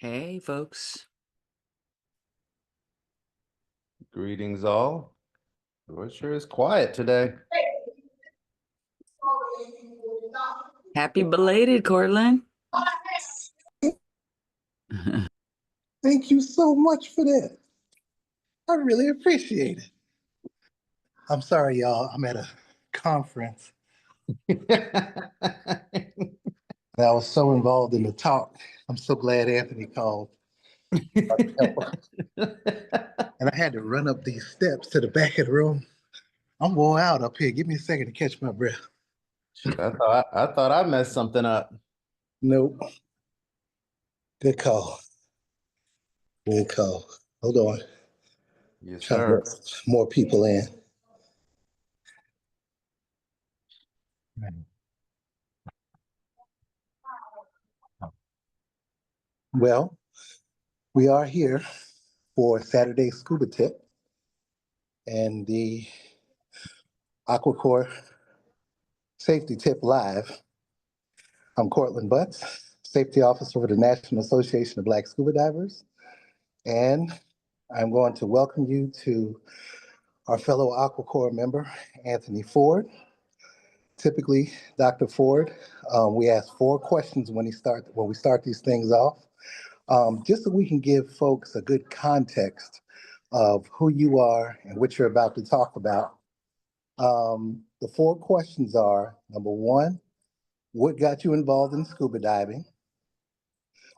Hey, folks. Greetings, all. It sure is quiet today. Happy belated, Cortland. Thank you so much for that. I really appreciate it. I'm sorry, y'all. I'm at a conference. I was so involved in the talk. I'm so glad Anthony called. And I had to run up these steps to the back of the room. I'm wore out up here. Give me a second to catch my breath. I thought I messed something up. Nope. Good call. Good call. Hold on. Yes, Trying to sir. let more people in. Well, we are here for Saturday Scuba Tip and the Aqua Corps Safety Tip Live. I'm Cortland Butts, Safety Officer for the National Association of Black Scuba Divers, and I'm going to welcome you to our fellow Aqua Corps member, Anthony Ford. Typically, Dr. Ford, we ask 4 questions when we start these things off, just so we can give folks a good context of who you are and what you're about to talk about. The 4 questions are, number 1, what got you involved in scuba diving?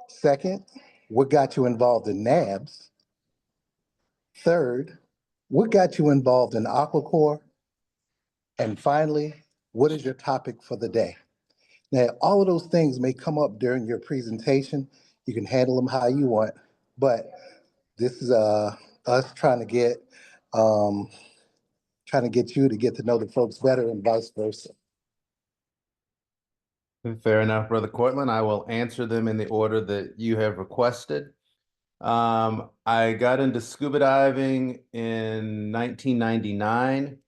Second, what got you involved in NABS? Third, what got you involved in Aqua Corps? And finally, what is your topic for the day? Now, all of those things may come up during your presentation. You can handle them how you want, but this is us trying to get you to get to know the folks better and vice versa. Fair enough, Brother Cortland. I will answer them in the order that you have requested. I got into scuba diving in 1999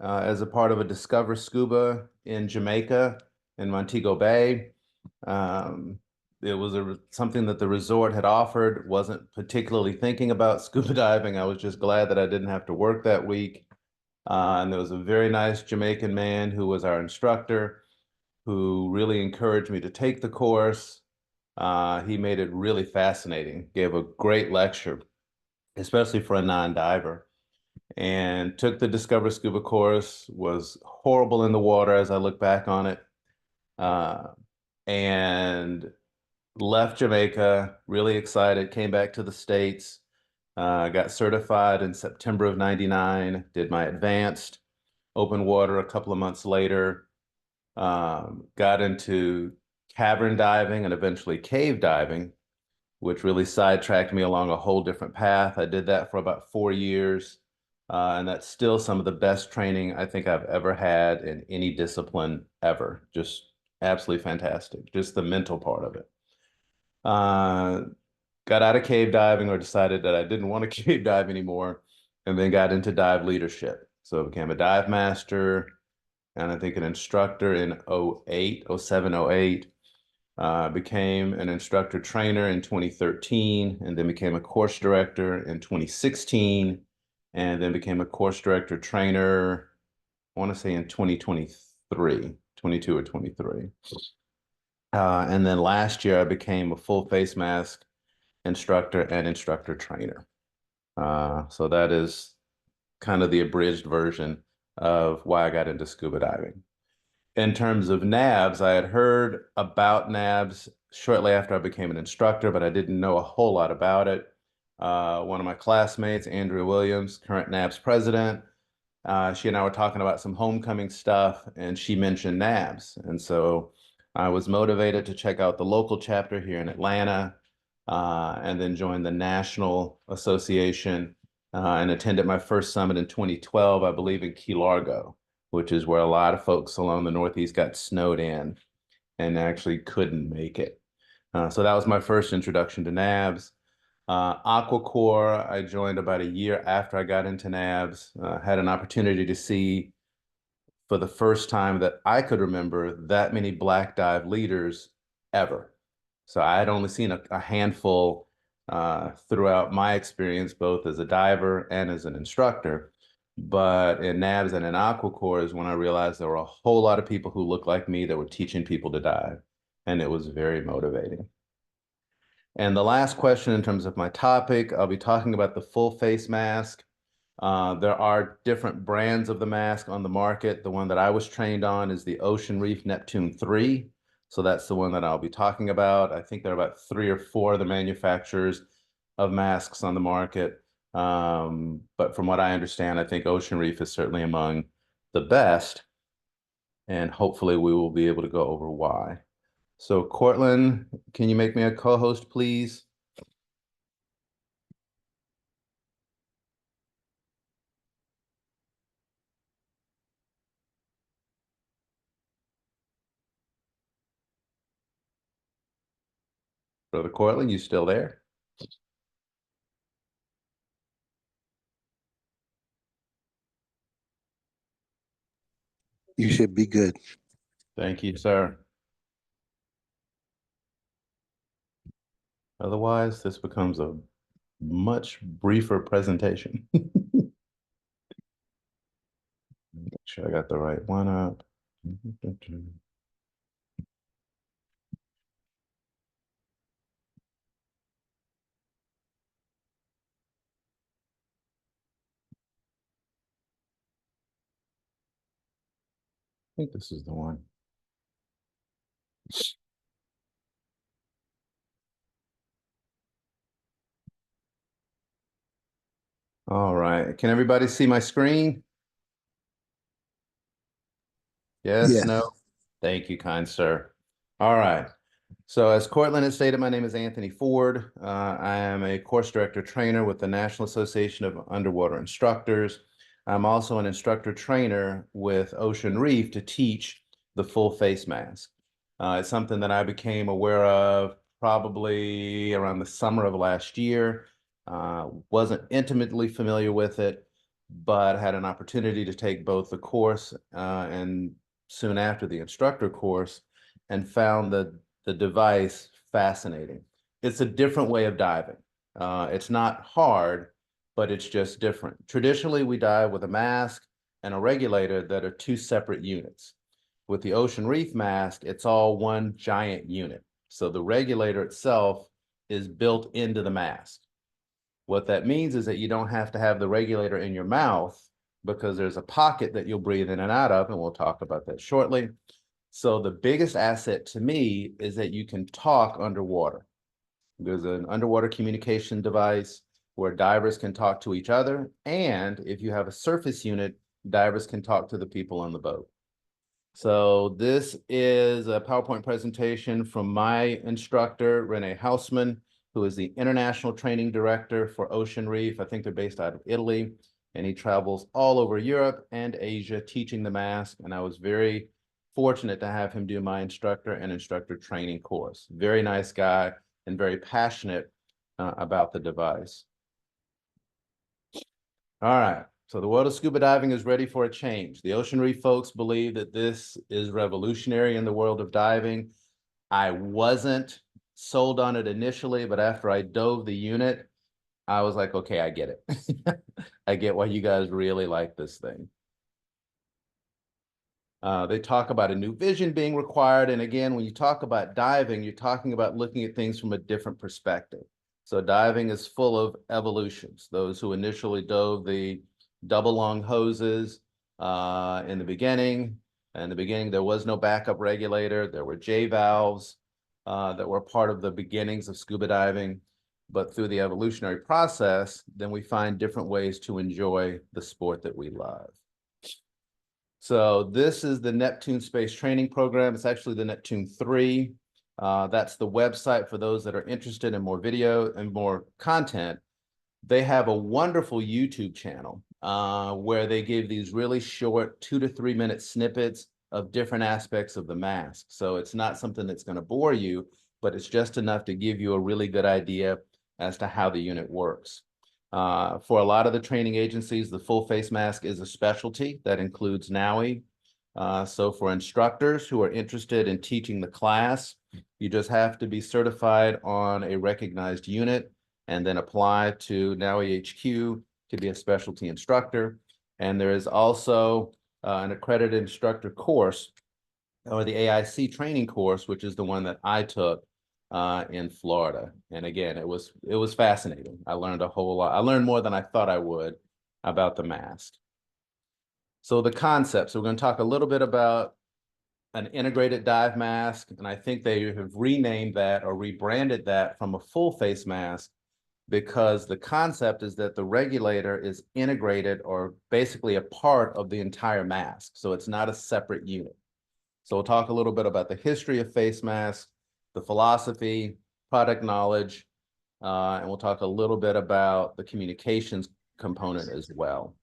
as a part of a Discover Scuba in Jamaica in Montego Bay. It was something that the resort had offered. Wasn't particularly thinking about scuba diving. I was just glad that I didn't have to work that week. And there was a very nice Jamaican man who was our instructor, who really encouraged me to take the course. He made it really fascinating, gave a great lecture, especially for a non-diver, and took the Discover Scuba course, was horrible in the water as I look back on it, and left Jamaica, really excited, came back to the States, got certified in September of '99, did my advanced open water a couple of months later, got into cavern diving and eventually cave diving, which really sidetracked me along a whole different path. I did that for about 4 years, and that's still some of the best training I think I've ever had in any discipline ever. Just absolutely fantastic, just the mental part of it. Got out of cave diving, or decided that I didn't want to cave dive anymore, and then got into dive leadership. So I became a dive master, and I think an instructor in 07, 08. Became an instructor trainer in 2013, and then became a course director in 2016, and then became a course director trainer, I want to say in 2023, 22 or 23. And then last year I became a full face mask instructor and instructor trainer. So that is kind of the abridged version of why I got into scuba diving. In terms of NABS, I had heard about NABS shortly after I became an instructor, but I didn't know a whole lot about it. One of my classmates, Andrea Williams, current NABS president, she and I were talking about some homecoming stuff, and she mentioned NABS. And so I was motivated to check out the local chapter here in Atlanta, and then joined the National Association, and attended my first summit in 2012, I believe in Key Largo, which is where a lot of folks along the Northeast got snowed in and actually couldn't make it. So that was my first introduction to NABS. Aqua Corps, I joined about a year after I got into NABS, had an opportunity to see for the first time that I could remember that many black dive leaders ever. So I had only seen a handful throughout my experience, both as a diver and as an instructor. But in NABS and in Aqua Corps is when I realized there were a whole lot of people who looked like me that were teaching people to dive. And it was very motivating. And the last question in terms of my topic, I'll be talking about the full face mask. There are different brands of the mask on the market. The one that I was trained on is the Ocean Reef Neptune 3. So that's the one that I'll be talking about. I think there are about 3 or 4 of the manufacturers of masks on the market. But from what I understand, I think Ocean Reef is certainly among the best. And hopefully we will be able to go over why. So Cortland, can you make me a co-host, please? Brother Cortland, you still there? You should be good. Thank you, sir. Otherwise, this becomes a much briefer presentation. Make sure I got the right one up. I think this is the one. All right. Can everybody see my screen? Yes, Yes. no? Thank you, kind sir. All right. So as Cortland has stated, my name is Anthony Ford. I am a course director trainer with the National Association of Underwater Instructors. I'm also an instructor trainer with Ocean Reef to teach the full face mask. It's something that I became aware of probably around the summer of last year. Wasn't intimately familiar with it, but had an opportunity to take both the course and soon after the instructor course, and found the device fascinating. It's a different way of diving. It's not hard, but it's just different. Traditionally, we dive with a mask and a regulator that are 2 separate units. With the Ocean Reef mask, it's all one giant unit. So the regulator itself is built into the mask. What that means is that you don't have to have the regulator in your mouth, because there's a pocket that you'll breathe in and out of, and we'll talk about that shortly. So the biggest asset to me is that you can talk underwater. There's an underwater communication device where divers can talk to each other, and if you have a surface unit, divers can talk to the people on the boat. So this is a PowerPoint presentation from my instructor, Renee Hausman, who is the International Training Director for Ocean Reef. I think they're based out of Italy, and he travels all over Europe and Asia teaching the mask. And I was very fortunate to have him do my instructor and instructor training course. Very nice guy and very passionate about the device. All right. So the world of scuba diving is ready for a change. The Ocean Reef folks believe that this is revolutionary in the world of diving. I wasn't sold on it initially, but after I dove the unit, I was like, okay, I get it. I get why you guys really like this thing. They talk about a new vision being required. And again, when you talk about diving, you're talking about looking at things from a different perspective. So diving is full of evolutions. Those who initially dove the double long hoses in the beginning. In the beginning, there was no backup regulator. There were J valves that were part of the beginnings of scuba diving. But through the evolutionary process, then we find different ways to enjoy the sport that we love. So this is the Neptune Space Training Program. It's actually the Neptune 3. That's the website for those that are interested in more video and more content. They have a wonderful YouTube channel where they give these really short 2 to 3 minute snippets of different aspects of the mask. So it's not something that's going to bore you, but it's just enough to give you a really good idea as to how the unit works. For a lot of the training agencies, the full face mask is a specialty that includes NAUI. So for instructors who are interested in teaching the class, you just have to be certified on a recognized unit and then apply to NAUI HQ to be a specialty instructor. And there is also an accredited instructor course, or the AIC training course, which is the one that I took in Florida. And again, it was fascinating. I learned a whole lot. I learned more than I thought I would about the mask. So the concept. So we're going to talk a little bit about an integrated dive mask, and I think they have renamed that or rebranded that from a full face mask, because the concept is that the regulator is integrated or basically a part of the entire mask. So it's not a separate unit. So we'll talk a little bit about the history of face masks, the philosophy, product knowledge, and we'll talk a little bit about the communications component as well.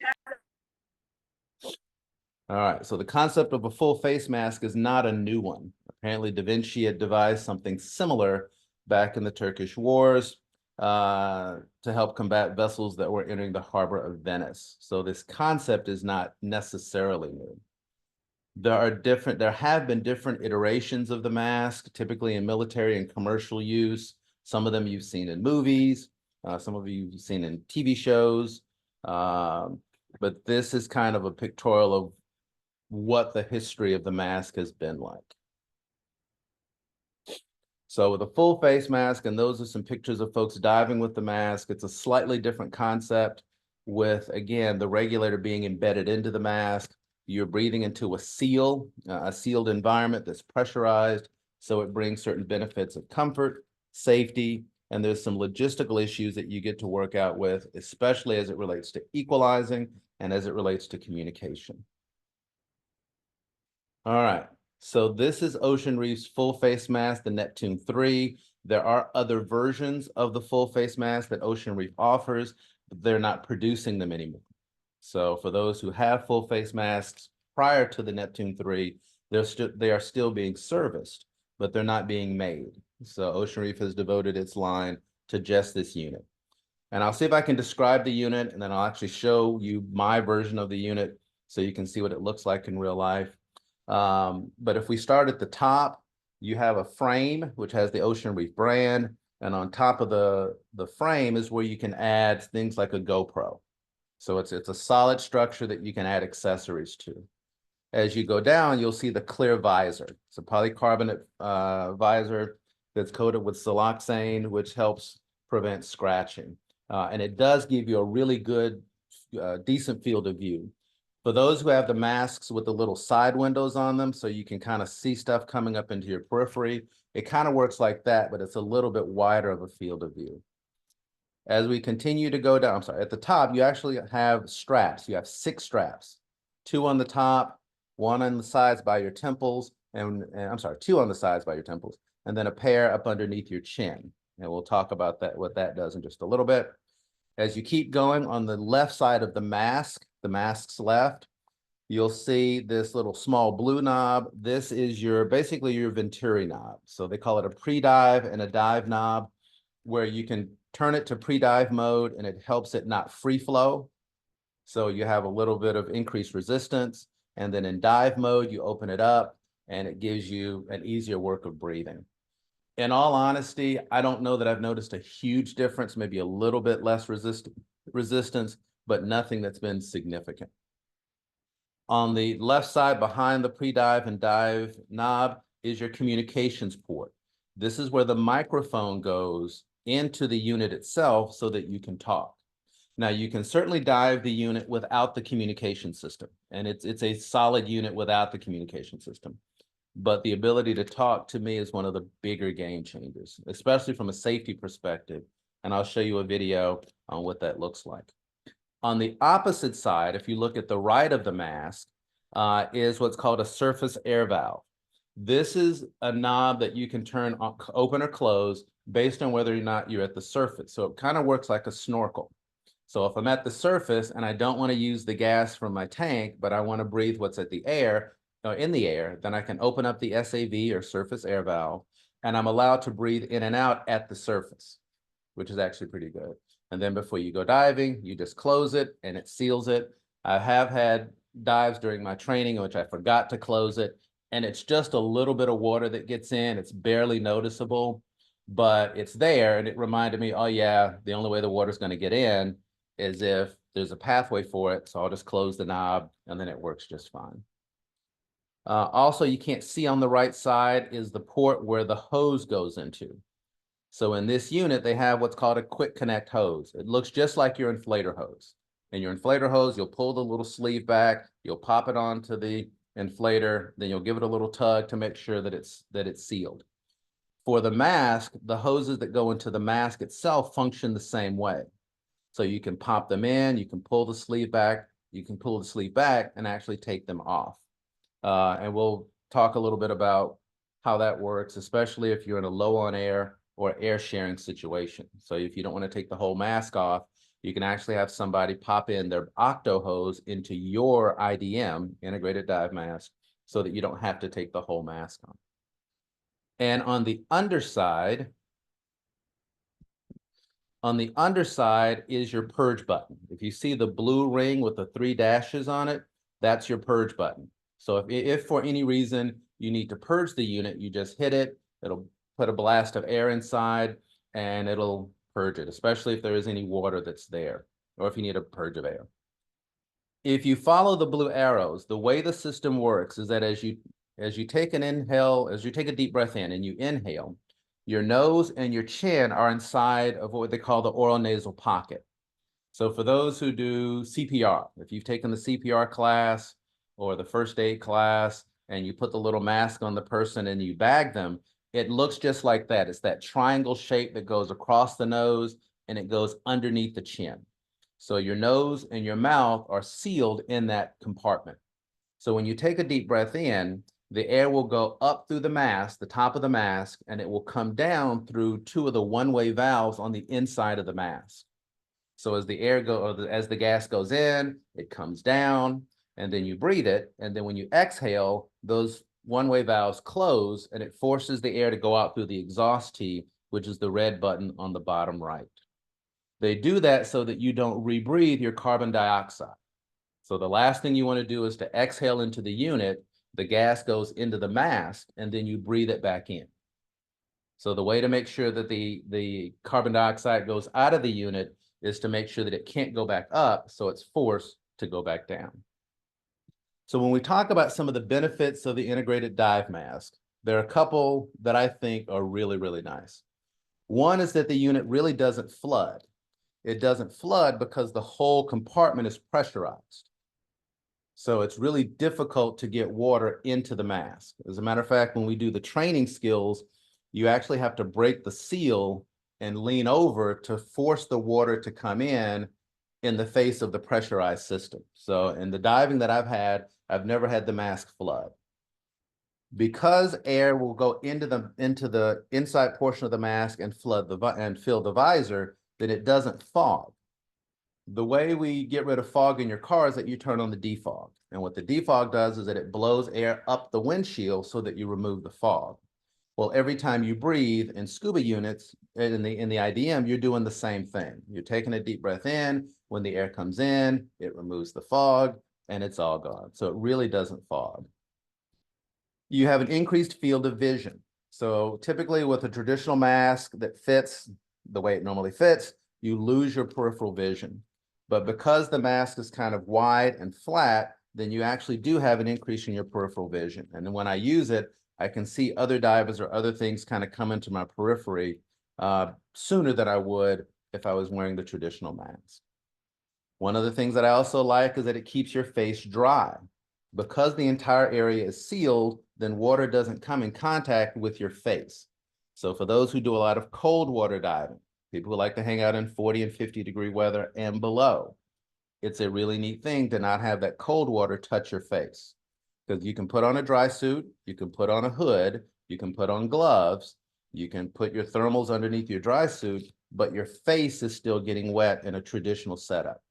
All right, so the concept of a full face mask is not a new one. Apparently, Da Vinci had devised something similar back in the Turkish wars to help combat vessels that were entering the harbor of Venice. So this concept is not necessarily new. There have been different iterations of the mask, typically in military and commercial use. Some of them you've seen in movies, some of you have seen in TV shows, but this is kind of a pictorial of what the history of the mask has been like. So with a full face mask, and those are some pictures of folks diving with the mask, it's a slightly different concept with, again, the regulator being embedded into the mask. You're breathing into a sealed environment that's pressurized, so it brings certain benefits of comfort, safety, and there's some logistical issues that you get to work out with, especially as it relates to equalizing and as it relates to communication. All right, so this is Ocean Reef's full face mask, the Neptune 3. There are other versions of the full face mask that Ocean Reef offers, but they're not producing them anymore. So for those who have full face masks prior to the Neptune 3, they are still being serviced, but they're not being made. So Ocean Reef has devoted its line to just this unit. And I'll see if I can describe the unit, and then I'll actually show you my version of the unit so you can see what it looks like in real life. But if we start at the top, you have a frame which has the Ocean Reef brand, and on top of the frame is where you can add things like a GoPro. So it's a solid structure that you can add accessories to. As you go down, you'll see the clear visor. It's a polycarbonate visor that's coated with siloxane, which helps prevent scratching. And it does give you a really good, decent field of view. For those who have the masks with the little side windows on them, so you can kind of see stuff coming up into your periphery, it kind of works like that, but it's a little bit wider of a field of view. As we continue to go down, at the top, you actually have straps. You have 6 straps, 2 on the top, 1 on the sides by your temples, and 2 on the sides by your temples, and then a pair up underneath your chin. And we'll talk about that, what that does in just a little bit. As you keep going on the left side of the mask's left, you'll see this little small blue knob. This is basically your Venturi knob. So they call it a pre-dive and a dive knob, where you can turn it to pre-dive mode and it helps it not free flow. So you have a little bit of increased resistance. And then in dive mode, you open it up and it gives you an easier work of breathing. In all honesty, I don't know that I've noticed a huge difference, maybe a little bit less resistance, but nothing that's been significant. On the left side behind the pre-dive and dive knob is your communications port. This is where the microphone goes into the unit itself so that you can talk. Now, you can certainly dive the unit without the communication system, and it's a solid unit without the communication system. But the ability to talk, to me, is one of the bigger game changers, especially from a safety perspective. And I'll show you a video on what that looks like. On the opposite side, if you look at the right of the mask, is what's called a surface air valve. This is a knob that you can turn on, open or close based on whether or not you're at the surface. So it kind of works like a snorkel. So if I'm at the surface and I don't want to use the gas from my tank, but I want to breathe what's at the air, in the air, then I can open up the SAV or surface air valve, and I'm allowed to breathe in and out at the surface, which is actually pretty good. And then before you go diving, you just close it and it seals it. I have had dives during my training in which I forgot to close it, and it's just a little bit of water that gets in. It's barely noticeable, but it's there, and it reminded me, oh yeah, the only way the water's going to get in is if there's a pathway for it. So I'll just close the knob and then it works just fine. Also, you can't see on the right side is the port where the hose goes into. So in this unit, they have what's called a quick connect hose. It looks just like your inflator hose. And your inflator hose, you'll pull the little sleeve back, you'll pop it onto the inflator, then you'll give it a little tug to make sure that it's sealed. For the mask, the hoses that go into the mask itself function the same way. So you can pop them in, you can pull the sleeve back, you can pull the sleeve back and actually take them off. And we'll talk a little bit about how that works, especially if you're in a low on air or air sharing situation. So if you don't want to take the whole mask off, you can actually have somebody pop in their octo hose into your IDM, integrated dive mask, so that you don't have to take the whole mask on. And on the underside is your purge button. If you see the blue ring with the 3 dashes on it, that's your purge button. So if for any reason you need to purge the unit, you just hit it, it'll put a blast of air inside and it'll purge it, especially if there is any water that's there, or if you need a purge of air. If you follow the blue arrows, the way the system works is that as you take an inhale, as you take a deep breath in and you inhale, your nose and your chin are inside of what they call the oral nasal pocket. So for those who do CPR, if you've taken the CPR class or the first aid class and you put the little mask on the person and you bag them, it looks just like that. It's that triangle shape that goes across the nose and it goes underneath the chin. So your nose and your mouth are sealed in that compartment. So when you take a deep breath in, the air will go up through the mask, the top of the mask, and it will come down through 2 of the one-way valves on the inside of the mask. So as the as the gas goes in, it comes down, and then you breathe it. And then when you exhale, those one-way valves close, and it forces the air to go out through the exhaust tee, which is the red button on the bottom right. They do that so that you don't rebreathe your carbon dioxide. So the last thing you want to do is to exhale into the unit, the gas goes into the mask, and then you breathe it back in. So the way to make sure that the carbon dioxide goes out of the unit is to make sure that it can't go back up, so it's forced to go back down. So when we talk about some of the benefits of the integrated dive mask, there are a couple that I think are really, really nice. One is that the unit really doesn't flood. It doesn't flood because the whole compartment is pressurized. So it's really difficult to get water into the mask. As a matter of fact, when we do the training skills, you actually have to break the seal and lean over to force the water to come in the face of the pressurized system. So in the diving that I've had, I've never had the mask flood. Because air will go into the inside portion of the mask and fill the visor, then it doesn't fog. The way we get rid of fog in your car is that you turn on the defog. And what the defog does is that it blows air up the windshield so that you remove the fog. Well, every time you breathe in scuba units, in the IDM, you're doing the same thing. You're taking a deep breath in. When the air comes in, it removes the fog, and it's all gone. So it really doesn't fog. You have an increased field of vision. So typically with a traditional mask that fits the way it normally fits, you lose your peripheral vision. But because the mask is kind of wide and flat, then you actually do have an increase in your peripheral vision. And then when I use it, I can see other divers or other things kind of come into my periphery sooner than I would if I was wearing the traditional mask. One of the things that I also like is that it keeps your face dry. Because the entire area is sealed, then water doesn't come in contact with your face. So for those who do a lot of cold water diving, people who like to hang out in 40 and 50-degree weather and below, it's a really neat thing to not have that cold water touch your face. Because you can put on a dry suit, you can put on a hood, you can put on gloves, you can put your thermals underneath your dry suit, but your face is still getting wet in a traditional setup.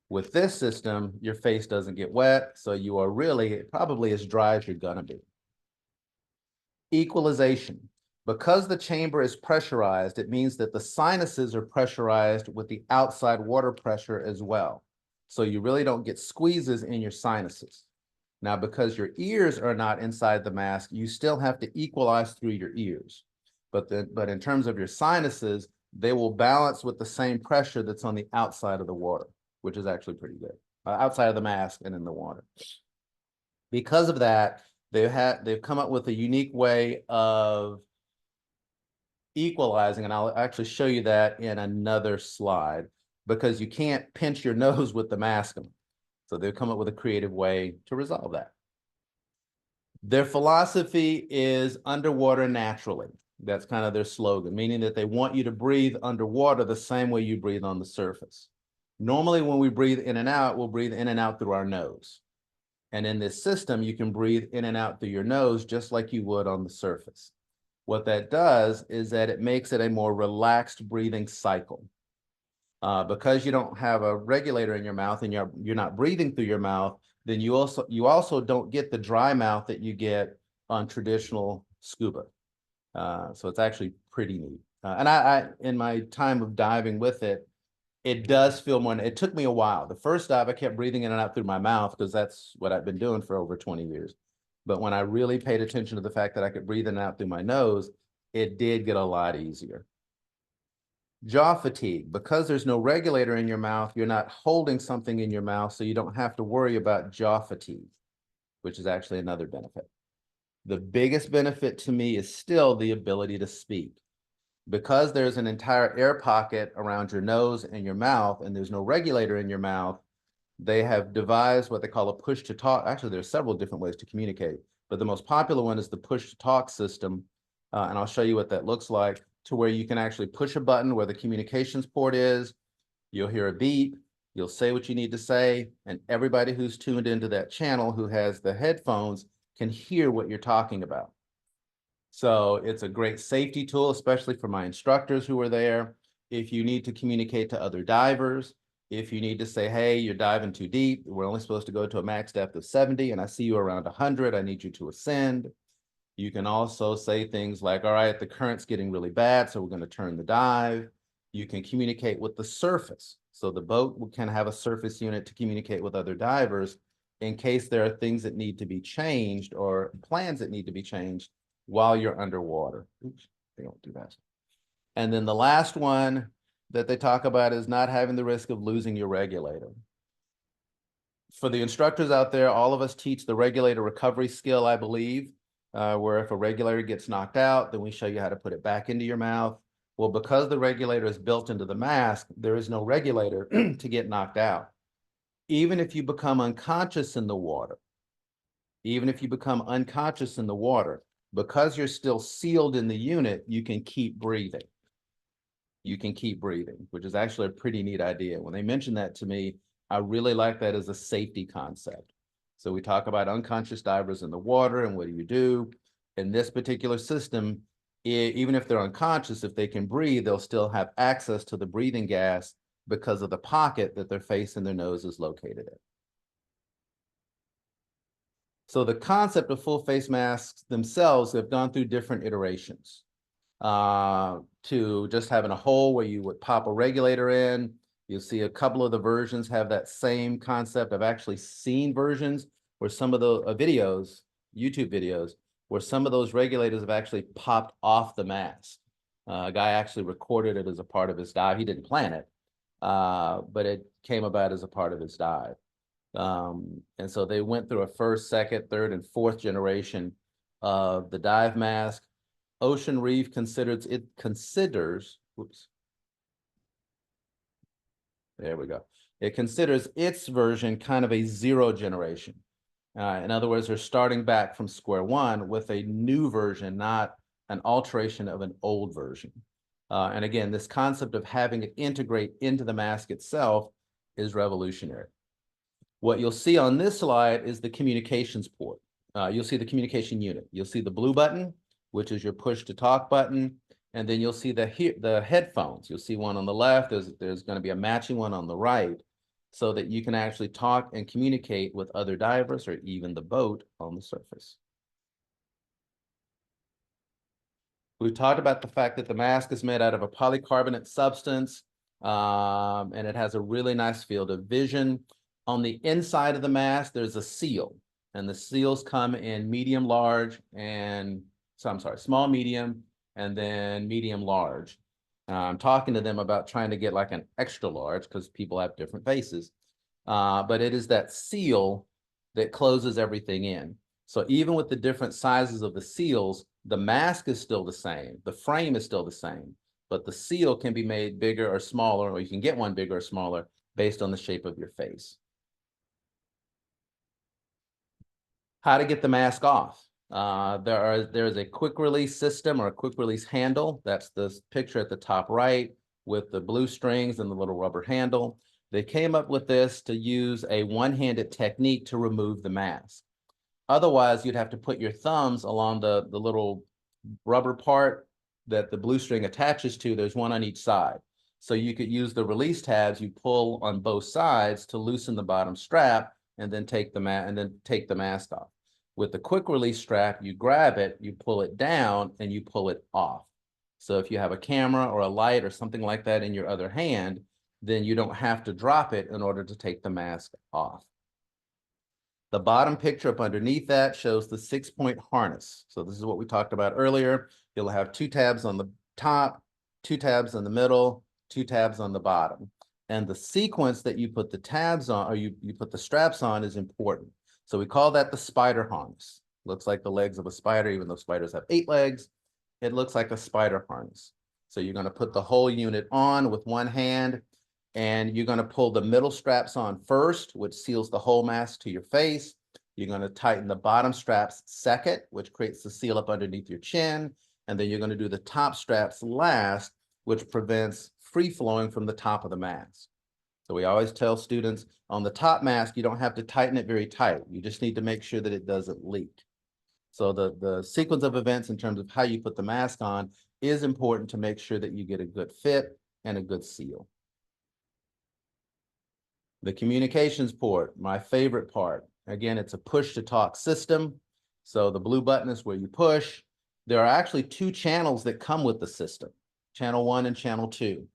With this system, your face doesn't get wet, so you are really probably as dry as you're gonna be. Equalization. Because the chamber is pressurized, it means that the sinuses are pressurized with the outside water pressure as well. So you really don't get squeezes in your sinuses. Now, because your ears are not inside the mask, you still have to equalize through your ears. But in terms of your sinuses, they will balance with the same pressure that's on the outside of the water, which is actually pretty good, outside of the mask and in the water. Because of that, they've come up with a unique way of equalizing, and I'll actually show you that in another slide, because you can't pinch your nose with the mask on. So they've come up with a creative way to resolve that. Their philosophy is underwater naturally. That's kind of their slogan, meaning that they want you to breathe underwater the same way you breathe on the surface. Normally, when we breathe in and out, we'll breathe in and out through our nose. And in this system, you can breathe in and out through your nose just like you would on the surface. What that does is that it makes it a more relaxed breathing cycle. Because you don't have a regulator in your mouth and you're not breathing through your mouth, then you also don't get the dry mouth that you get on traditional scuba. So it's actually pretty neat. And I in my time of diving with it, it does feel more. It took me a while. The first dive, I kept breathing in and out through my mouth because that's what I've been doing for over 20 years. But when I really paid attention to the fact that I could breathe in and out through my nose, it did get a lot easier. Jaw fatigue. Because there's no regulator in your mouth, you're not holding something in your mouth, so you don't have to worry about jaw fatigue, which is actually another benefit. The biggest benefit to me is still the ability to speak. Because there's an entire air pocket around your nose and your mouth, and there's no regulator in your mouth, they have devised what they call a push-to-talk. Actually, there's several different ways to communicate, but the most popular one is the push-to-talk system, and I'll show you what that looks like, to where you can actually push a button where the communications port is, you'll hear a beep, you'll say what you need to say, and everybody who's tuned into that channel who has the headphones can hear what you're talking about. So it's a great safety tool, especially for my instructors who are there. If you need to communicate to other divers, if you need to say, hey, you're diving too deep, we're only supposed to go to a max depth of 70, and I see you around 100, I need you to ascend. You can also say things like, all right, the current's getting really bad, so we're going to turn the dive. You can communicate with the surface. So the boat can have a surface unit to communicate with other divers in case there are things that need to be changed or plans that need to be changed while you're underwater. Oops, they don't do that. And then the last one that they talk about is not having the risk of losing your regulator. For the instructors out there, all of us teach the regulator recovery skill, I believe, where if a regulator gets knocked out, then we show you how to put it back into your mouth. Well, because the regulator is built into the mask, there is no regulator to get knocked out. Even if you become unconscious in the water, because you're still sealed in the unit, you can keep breathing. You can keep breathing, which is actually a pretty neat idea. When they mentioned that to me, I really like that as a safety concept. So we talk about unconscious divers in the water and what do you do? In this particular system, even if they're unconscious, if they can breathe, they'll still have access to the breathing gas because of the pocket that their face and their nose is located in. So the concept of full face masks themselves have gone through different iterations. To just having a hole where you would pop a regulator in. You'll see a couple of the versions have that same concept. I've actually seen versions where some of the videos, YouTube videos, where some of those regulators have actually popped off the mask. A guy actually recorded it as a part of his dive. He didn't plan it, but it came about as a part of his dive. And so they went through a first, second, third, and fourth generation of the dive mask. Ocean Reef considers, oops. There we go. It considers its version kind of a zero generation. In other words, they're starting back from square one with a new version, not an alteration of an old version. And again, this concept of having it integrate into the mask itself is revolutionary. What you'll see on this slide is the communications port. You'll see the communication unit. You'll see the blue button, which is your push to talk button. And then you'll see the headphones. You'll see one on the left. There's going to be a matching one on the right, so that you can actually talk and communicate with other divers or even the boat on the surface. We've talked about the fact that the mask is made out of a polycarbonate substance, and it has a really nice field of vision. On the inside of the mask, there's a seal, and the seals come in medium, large, and small, medium, and then medium, large. I'm talking to them about trying to get like an extra large because people have different faces. But it is that seal that closes everything in. So even with the different sizes of the seals, the mask is still the same. The frame is still the same, but the seal can be made bigger or smaller, or you can get one bigger or smaller based on the shape of your face. How to get the mask off. There is a quick release system or a quick release handle. That's the picture at the top right with the blue strings and the little rubber handle. They came up with this to use a one-handed technique to remove the mask. Otherwise, you'd have to put your thumbs along the little rubber part that the blue string attaches to. There's one on each side. So you could use the release tabs you pull on both sides to loosen the bottom strap and then take the mask off. With the quick release strap, you grab it, you pull it down, and you pull it off. So if you have a camera or a light or something like that in your other hand, then you don't have to drop it in order to take the mask off. The bottom picture up underneath that shows the 6-point harness. So this is what we talked about earlier. You'll have 2 tabs on the top, 2 tabs in the middle, 2 tabs on the bottom. And the sequence that you put the tabs on, or you put the straps on, is important. So we call that the spider harness. Looks like the legs of a spider, even though spiders have 8 legs. It looks like a spider harness. So you're going to put the whole unit on with one hand, and you're going to pull the middle straps on first, which seals the whole mask to your face. You're going to tighten the bottom straps second, which creates the seal up underneath your chin. And then you're going to do the top straps last, which prevents free flowing from the top of the mask. So we always tell students on the top mask, you don't have to tighten it very tight. You just need to make sure that it doesn't leak. So the sequence of events in terms of how you put the mask on is important to make sure that you get a good fit and a good seal. The communications port, my favorite part. Again, it's a push to talk system. So the blue button is where you push. There are actually 2 channels that come with the system, channel 1 and channel 2.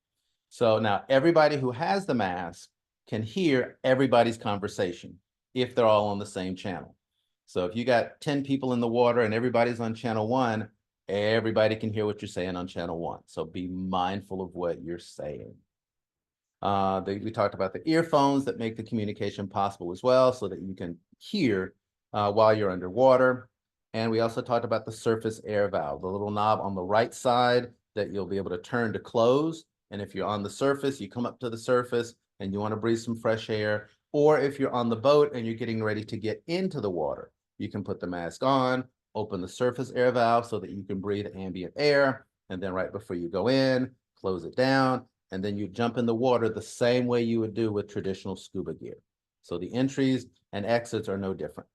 So now everybody who has the mask can hear everybody's conversation if they're all on the same channel. So if you got 10 people in the water and everybody's on channel 1, everybody can hear what you're saying on channel 1. So be mindful of what you're saying. We talked about the earphones that make the communication possible as well, so that you can hear while you're underwater. And we also talked about the surface air valve, the little knob on the right side that you'll be able to turn to close. And if you're on the surface, you come up to the surface and you want to breathe some fresh air, or if you're on the boat and you're getting ready to get into the water, you can put the mask on, open the surface air valve so that you can breathe ambient air, and then right before you go in, close it down, and then you jump in the water the same way you would do with traditional scuba gear. So the entries and exits are no different.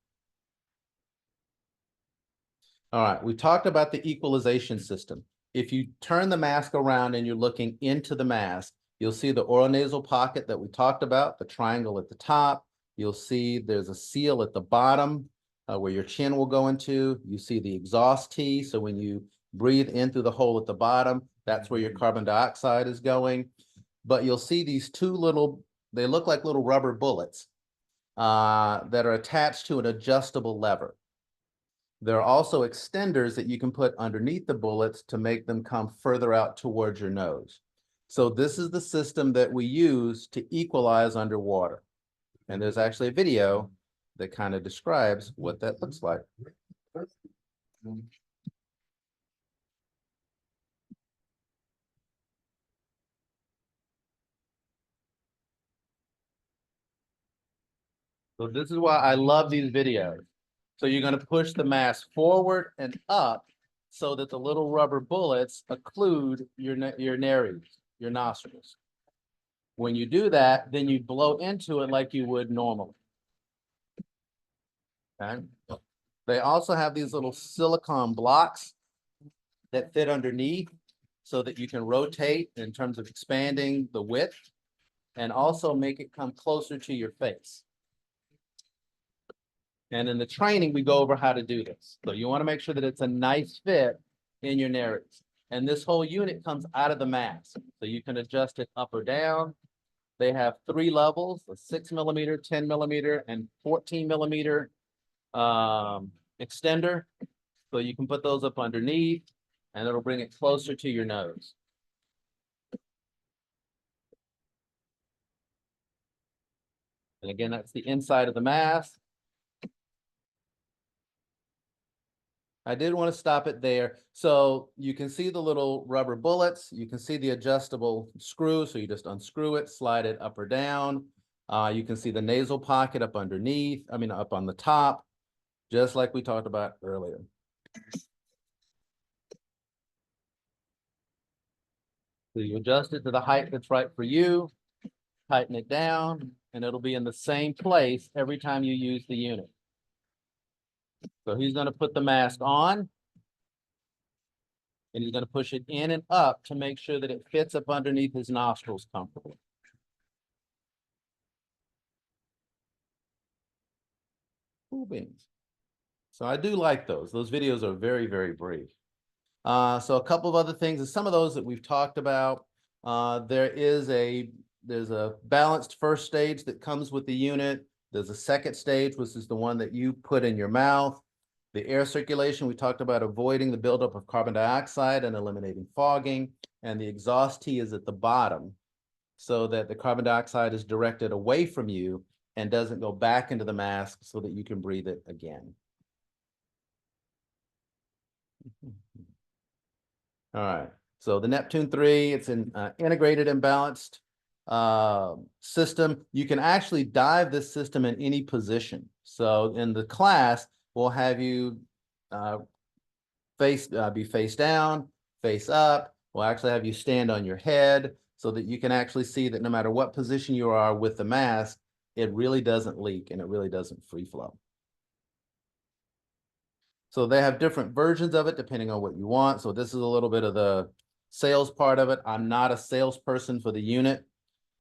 All right, we talked about the equalization system. If you turn the mask around and you're looking into the mask, you'll see the oronasal pocket that we talked about, the triangle at the top. You'll see there's a seal at the bottom where your chin will go into. You see the exhaust T, so when you breathe in through the hole at the bottom, that's where your carbon dioxide is going. But you'll see these 2 little, they look like little rubber bullets that are attached to an adjustable lever. There are also extenders that you can put underneath the bullets to make them come further out towards your nose. So this is the system that we use to equalize underwater. And there's actually a video that kind of describes what that looks like. So this is why I love these videos. So you're going to push the mask forward and up so that the little rubber bullets occlude your nares, your nostrils. When you do that, then you blow into it like you would normally. Okay. They also have these little silicone blocks that fit underneath so that you can rotate in terms of expanding the width and also make it come closer to your face. And in the training, we go over how to do this. So you want to make sure that it's a nice fit in your nares. And this whole unit comes out of the mask. So you can adjust it up or down. They have 3 levels, a 6 millimeter, 10 millimeter, and 14 millimeter extender. So you can put those up underneath and it'll bring it closer to your nose. And again, that's the inside of the mask. I did want to stop it there. So you can see the little rubber bullets. You can see the adjustable screw. So you just unscrew it, slide it up or down. You can see the nasal pocket up underneath, up on the top, just like we talked about earlier. So you adjust it to the height that's right for you, tighten it down, and it'll be in the same place every time you use the unit. So he's going to put the mask on, and he's going to push it in and up to make sure that it fits up underneath his nostrils comfortably. Cool beans. So I do like those. Those videos are very, very brief. So a couple of other things, and some of those that we've talked about. There's a balanced first stage that comes with the unit. There's a second stage, which is the one that you put in your mouth. The air circulation, we talked about avoiding the buildup of carbon dioxide and eliminating fogging. And the exhaust tee is at the bottom so that the carbon dioxide is directed away from you and doesn't go back into the mask so that you can breathe it again. All right, so the Neptune 3, it's an integrated and balanced system. You can actually dive this system in any position. So in the class, we'll have you be face down, face up. We'll actually have you stand on your head so that you can actually see that no matter what position you are with the mask, it really doesn't leak and it really doesn't free flow. So they have different versions of it depending on what you want. So this is a little bit of the sales part of it. I'm not a salesperson for the unit.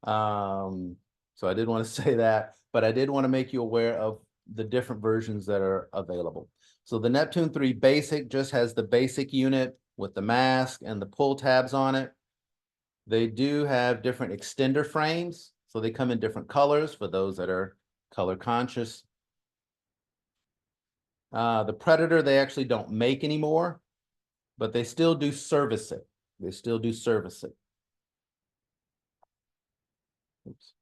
So I did want to say that, but I did want to make you aware of the different versions that are available. So the Neptune 3 Basic just has the basic unit with the mask and the pull tabs on it. They do have different extender frames. So they come in different colors for those that are color conscious. The Predator, they actually don't make anymore, but they still do service it. They still do service it. Oops.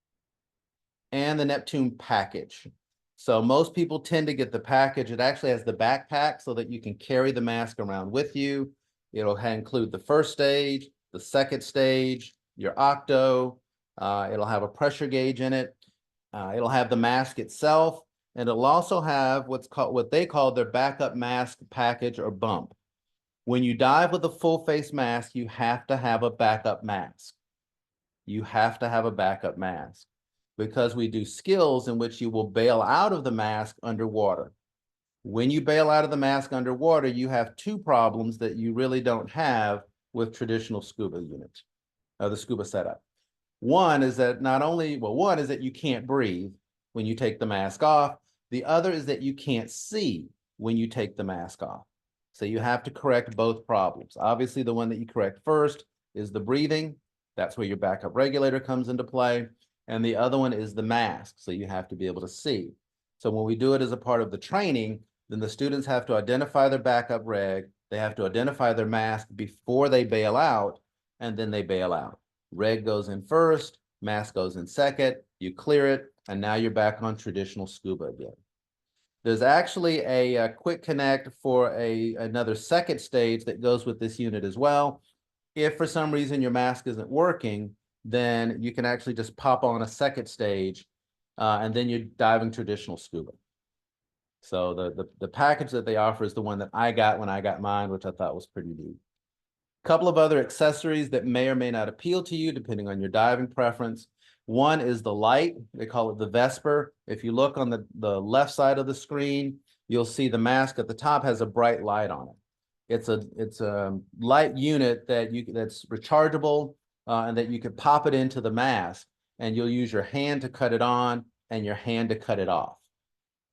And the Neptune package. So most people tend to get the package. It actually has the backpack so that you can carry the mask around with you. It'll include the first stage, the second stage, your octo. It'll have a pressure gauge in it. It'll have the mask itself. And it'll also have what they call their backup mask package or bump. When you dive with a full face mask, you have to have a backup mask. You have to have a backup mask because we do skills in which you will bail out of the mask underwater. When you bail out of the mask underwater, you have 2 problems that you really don't have with traditional scuba units, the scuba setup. One is that one is that you can't breathe when you take the mask off. The other is that you can't see when you take the mask off. So you have to correct both problems. Obviously, the one that you correct first is the breathing. That's where your backup regulator comes into play. And the other one is the mask. So you have to be able to see. So when we do it as a part of the training, then the students have to identify their backup reg. They have to identify their mask before they bail out, and then they bail out. Reg goes in first, mask goes in second, you clear it, and now you're back on traditional scuba again. There's actually a quick connect for another second stage that goes with this unit as well. If for some reason your mask isn't working, then you can actually just pop on a second stage and then you're diving traditional scuba. So the package that they offer is the one that I got when I got mine, which I thought was pretty neat. A couple of other accessories that may or may not appeal to you, depending on your diving preference. One is the light. They call it the Vesper. If you look on the left side of the screen, you'll see the mask at the top has a bright light on it. It's a light unit that's rechargeable, and that you could pop it into the mask, and you'll use your hand to cut it on and your hand to cut it off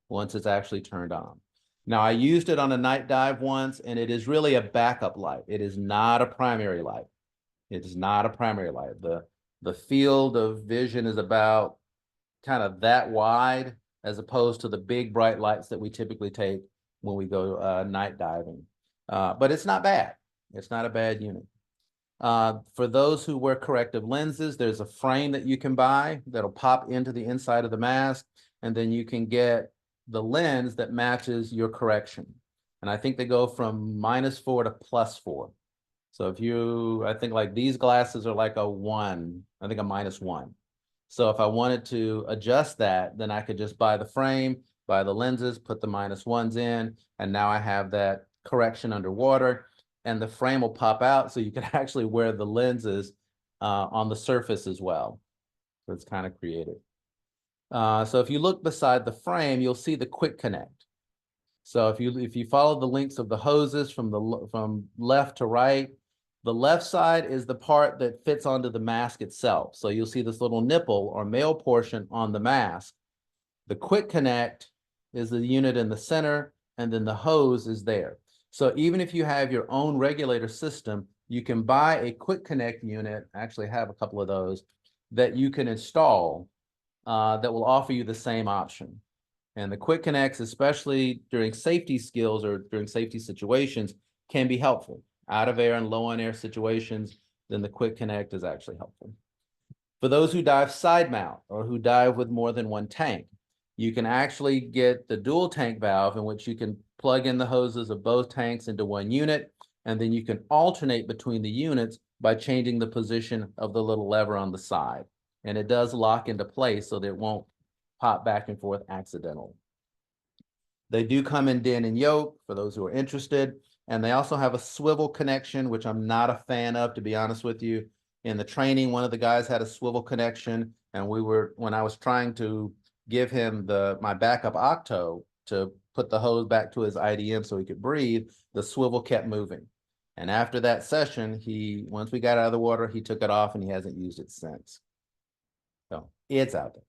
once it's actually turned on. Now, I used it on a night dive once, and it is really a backup light. It is not a primary light. It is not a primary light. The field of vision is about kind of that wide, as opposed to the big bright lights that we typically take when we go night diving. But it's not bad. It's not a bad unit. For those who wear corrective lenses, there's a frame that you can buy that'll pop into the inside of the mask, and then you can get the lens that matches your correction. And I think they go from -4 to +4. So if you, I think like these glasses are like a 1, I think a -1. So if I wanted to adjust that, then I could just buy the frame, buy the lenses, put the -1s in, and now I have that correction underwater, and the frame will pop out, so you can actually wear the lenses on the surface as well. So it's kind of creative. So if you look beside the frame, you'll see the quick connect. So if you follow the links of the hoses from left to right, the left side is the part that fits onto the mask itself. So you'll see this little nipple or male portion on the mask. The quick connect is the unit in the center, and then the hose is there. So even if you have your own regulator system, you can buy a quick connect unit, I actually have a couple of those, that you can install that will offer you the same option. And the quick connects, especially during safety skills or during safety situations, can be helpful. Out of air and low on air situations, then the quick connect is actually helpful. For those who dive side mount or who dive with more than one tank, you can actually get the dual tank valve, in which you can plug in the hoses of both tanks into one unit, and then you can alternate between the units by changing the position of the little lever on the side. And it does lock into place so that it won't pop back and forth accidentally. They do come in din and yoke for those who are interested. And they also have a swivel connection, which I'm not a fan of, to be honest with you. In the training, one of the guys had a swivel connection, and when I was trying to give him my backup octo to put the hose back to his IDM so he could breathe, the swivel kept moving. And after that session, once we got out of the water, he took it off and he hasn't used it since. So it's out there.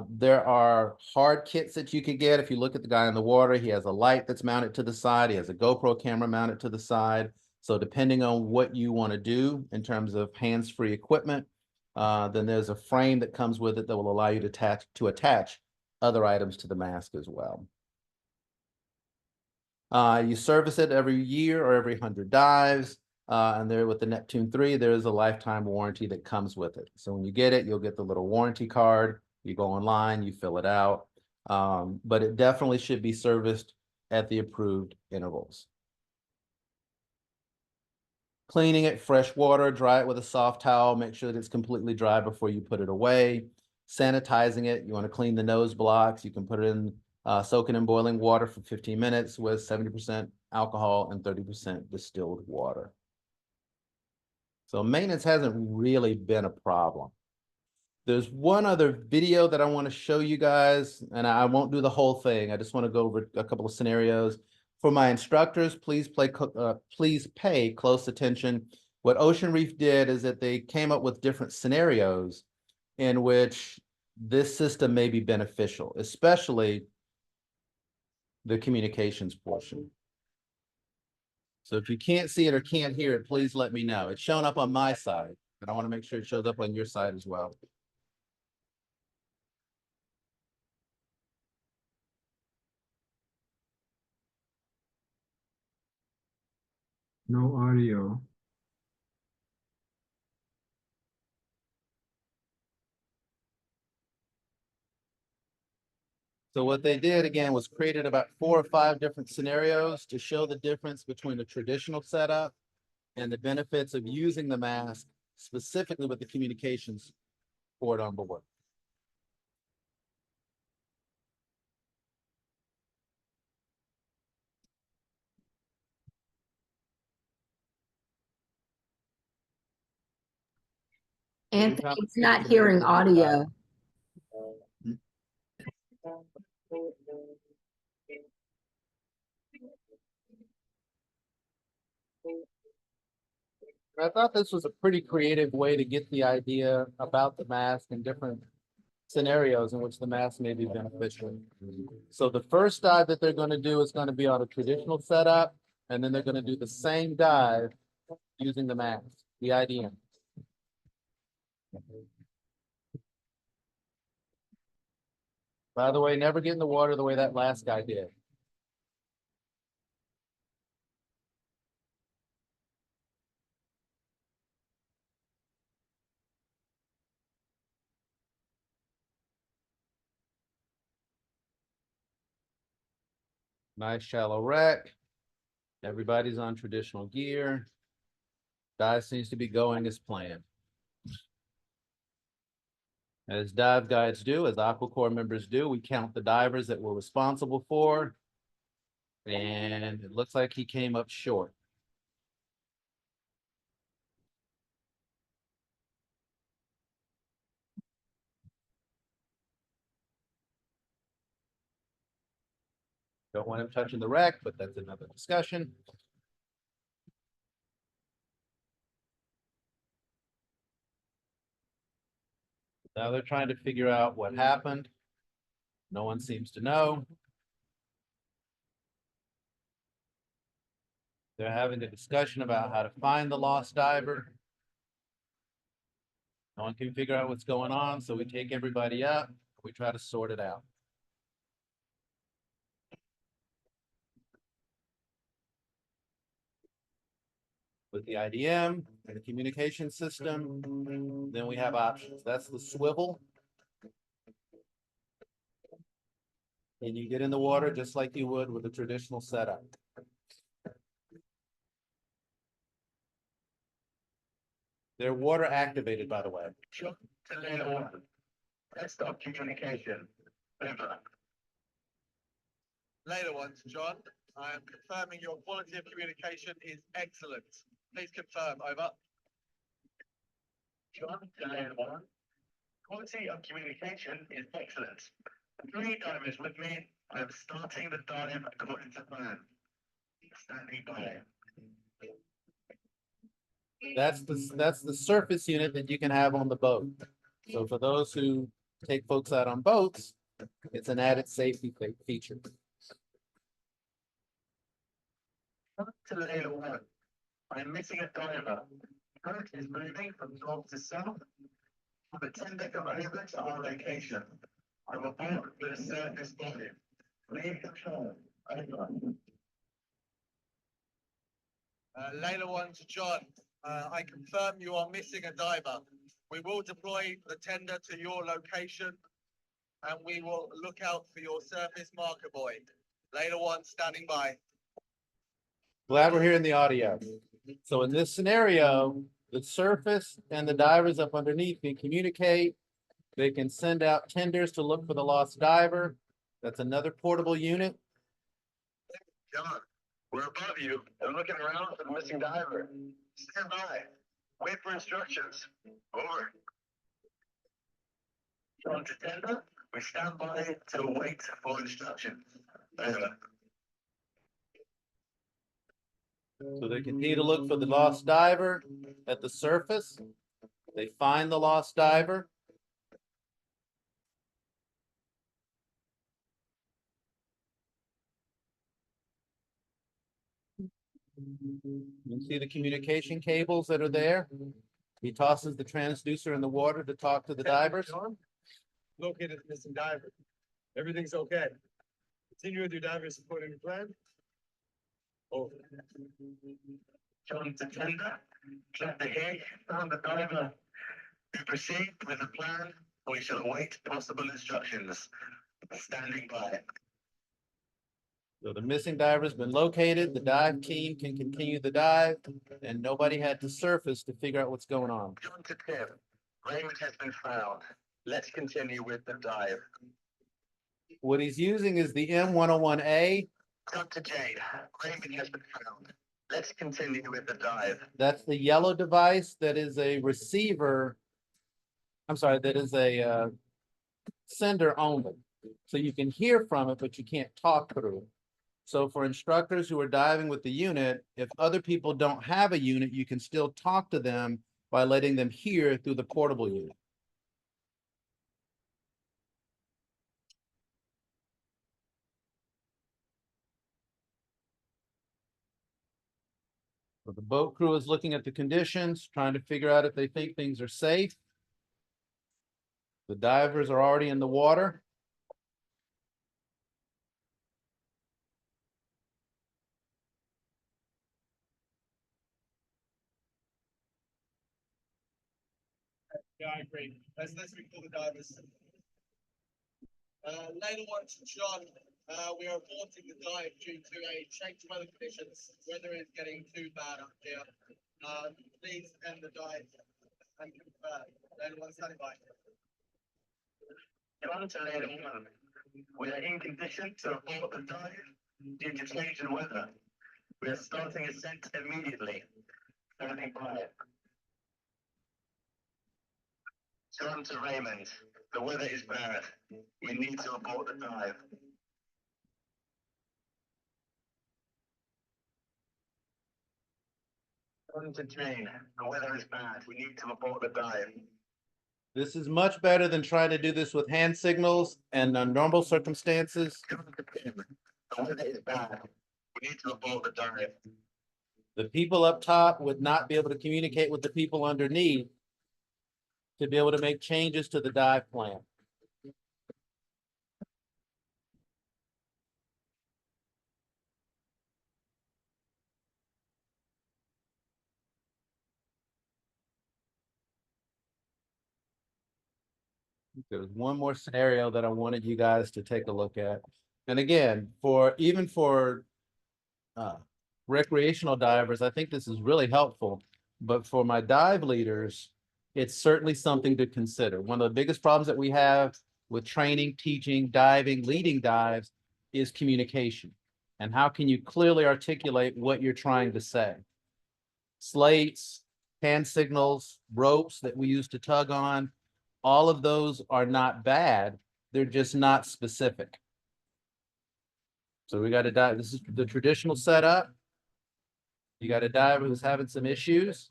There are hard kits that you could get. If you look at the guy in the water, he has a light that's mounted to the side. He has a GoPro camera mounted to the side. So depending on what you want to do in terms of hands-free equipment, then there's a frame that comes with it that will allow you to attach other items to the mask as well. You service it every year or every 100 dives. And there with the Neptune 3, there is a lifetime warranty that comes with it. So when you get it, you'll get the little warranty card. You go online, you fill it out. But it definitely should be serviced at the approved intervals. Cleaning it, fresh water, dry it with a soft towel, make sure that it's completely dry before you put it away. Sanitizing it, you want to clean the nose blocks, you can put it in, soak it in boiling water for 15 minutes with 70% alcohol and 30% distilled water. So maintenance hasn't really been a problem. There's one other video that I want to show you guys, and I won't do the whole thing. I just want to go over a couple of scenarios. For my instructors, please pay close attention. What Ocean Reef did is that they came up with different scenarios in which this system may be beneficial, especially the communications portion. So if you can't see it or can't hear it, please let me know. It's showing up on my side, but I want to make sure it shows up on your side as well. No audio. So what they did again was created about 4 or 5 different scenarios to show the difference between a traditional setup and the benefits of using the mask specifically with the communications port on board. Anthony, it's not hearing audio. I thought this was a pretty creative way to get the idea about the mask and different scenarios in which the mask may be beneficial. So the first dive that they're going to do is going to be on a traditional setup, and then they're going to do the same dive using the mask, the IDM. By the way, never get in the water the way that last guy did. Nice shallow wreck. Everybody's on traditional gear. Dive seems to be going as planned. As dive guides do, as Aqua Corps members do, we count the divers that we're responsible for. And it looks like he came up short. Don't want him touching the wreck, but that's another discussion. Now they're trying to figure out what happened. No one seems to know. They're having a discussion about how to find the lost diver. No one can figure out what's going on, so we take everybody up. We try to sort it out. With the IDM and the communication system, then we have options. That's the swivel. And you get in the water just like you would with a traditional setup. They're water activated, by the way. Shot to layer one. Desktop communication. Over. Later ones, John. I am confirming your quality of communication is excellent. Please confirm, over. John to layer one. Quality of communication is excellent. 3 divers with me. I am starting the dive according to plan. Standing by. That's the surface unit that you can have on the boat. So for those who take folks out on boats, it's an added safety feature. Shot to layer one. I am missing a diver. Boat is moving from north to south. The tender come over to our location. I will board with a surface body. Lead control. Over. Layla one to John. I confirm you are missing a diver. We will deploy the tender to your location and we will look out for your surface marker buoy. Layla one standing by. Glad we're hearing the audio. So in this scenario, the surface and the divers up underneath can communicate. They can send out tenders to look for the lost diver. That's another portable unit. John, we're above you and looking around for the missing diver. Stand by. Wait for instructions. Over. John to tender. We stand by to wait for instructions. Over. So they continue to look for the lost diver at the surface. They find the lost diver. You can see the communication cables that are there. He tosses the transducer in the water to talk to the divers. John, located the missing diver. Everything's okay. Continue with your divers according to plan. Over. John to tender. Glad to hear you found the diver. We proceed with the plan. We shall await possible instructions. Standing by. So the missing diver has been located. The dive team can continue the dive, and nobody had to surface to figure out what's going on. John to Tim. Raymond has been found. Let's continue with the dive. What he's using is the M101A. John to Jade. Raymond has been found. Let's continue with the dive. That's the yellow device that is a receiver I'm sorry, that is a sender only. So you can hear from it, but you can't talk through it. So for instructors who are diving with the unit, if other people don't have a unit, you can still talk to them by letting them hear through the portable unit. So the boat crew is looking at the conditions, trying to figure out if they think things are safe. The divers are already in the water. Yeah, I agree. Let's call the divers. Later one to John. We are aborting the dive due to a change of weather conditions. Weather is getting too bad up here. Please end the dive and confirm. Later one standing by. John to later one. We are in condition to abort the dive due to change in weather. We are starting ascent immediately. Standing by. John to Raymond. The weather is bad. We need to abort the dive. John to Jane. The weather is bad. We need to abort the dive. This is much better than trying to do this with hand signals and normal circumstances. John to Tim. The weather is bad. We need to abort the dive. The people up top would not be able to communicate with the people underneath to be able to make changes to the dive plan. There's one more scenario that I wanted you guys to take a look at. And again, even for recreational divers, I think this is really helpful. But for my dive leaders, it's certainly something to consider. One of the biggest problems that we have with training, teaching, diving, leading dives is communication. And how can you clearly articulate what you're trying to say? Slates, hand signals, ropes that we use to tug on, all of those are not bad. They're just not specific. So we got to dive. This is the traditional setup. You got a diver who's having some issues.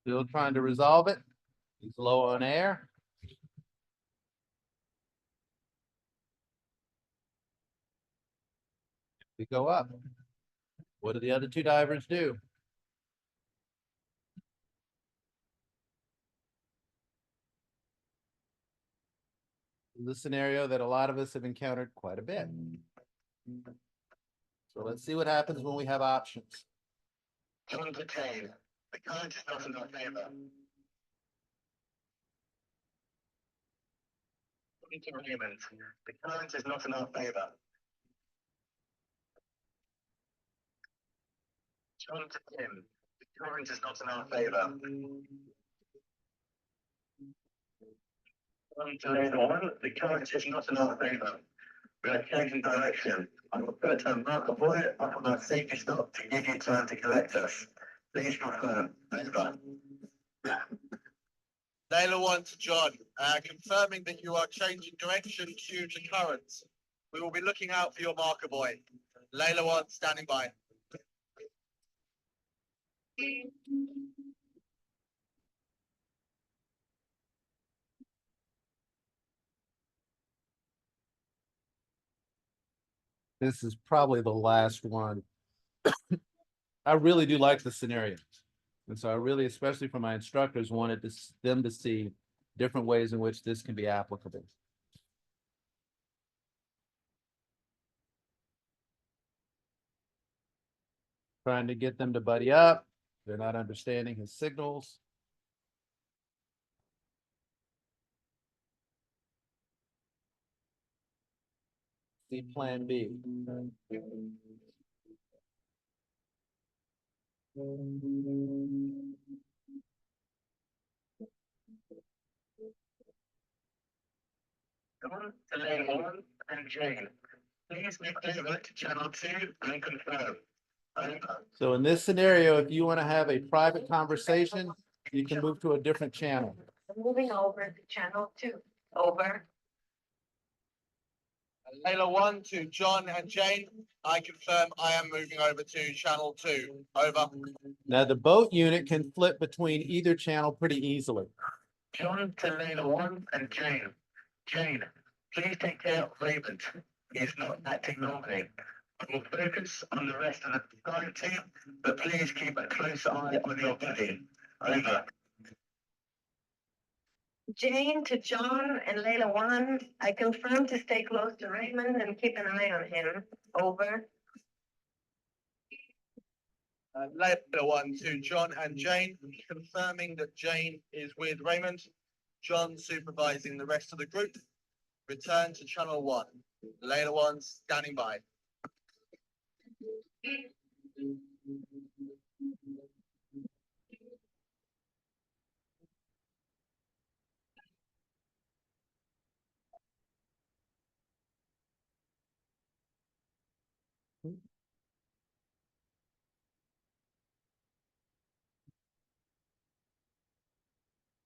Still trying to resolve it. He's low on air. We go up. What do the other two divers do? The scenario that a lot of us have encountered quite a bit. So let's see what happens when we have options. John to Jane. The current is not in our favor. John to Raymond. The current is not in our favor. John to Tim. The current is not in our favor. John to later one. The current is not in our favor. We are changing direction. I will put a marker for it up on our safety stop to give you time to collect us. Please confirm. Over. Layla one to John, confirming that you are changing direction due to currents. We will be looking out for your marker buoy. Layla one standing by. This is probably the last one. I really do like the scenario. And so I really, especially for my instructors, wanted them to see different ways in which this can be applicable. Trying to get them to buddy up. They're not understanding his signals. See plan B. John to lane one and Jane. Please please move over to channel 2 and confirm. Over. So in this scenario, if you want to have a private conversation, you can move to a different channel. Moving over to channel 2. Over. Layla 1 to John and Jane. I confirm I am moving over to channel 2. Over. Now, the boat unit can flip between either channel pretty easily. John to Layla 1 and Jane. Jane, please take care of Raymond. He is not acting normally. I will focus on the rest of the guide team, but please keep a close eye on your buddy. Over. Jane to John and Layla 1. I confirm to stay close to Raymond and keep an eye on him. Over. Layla 1 to John and Jane, confirming that Jane is with Raymond. John supervising the rest of the group. Return to channel 1. Layla 1 standing by.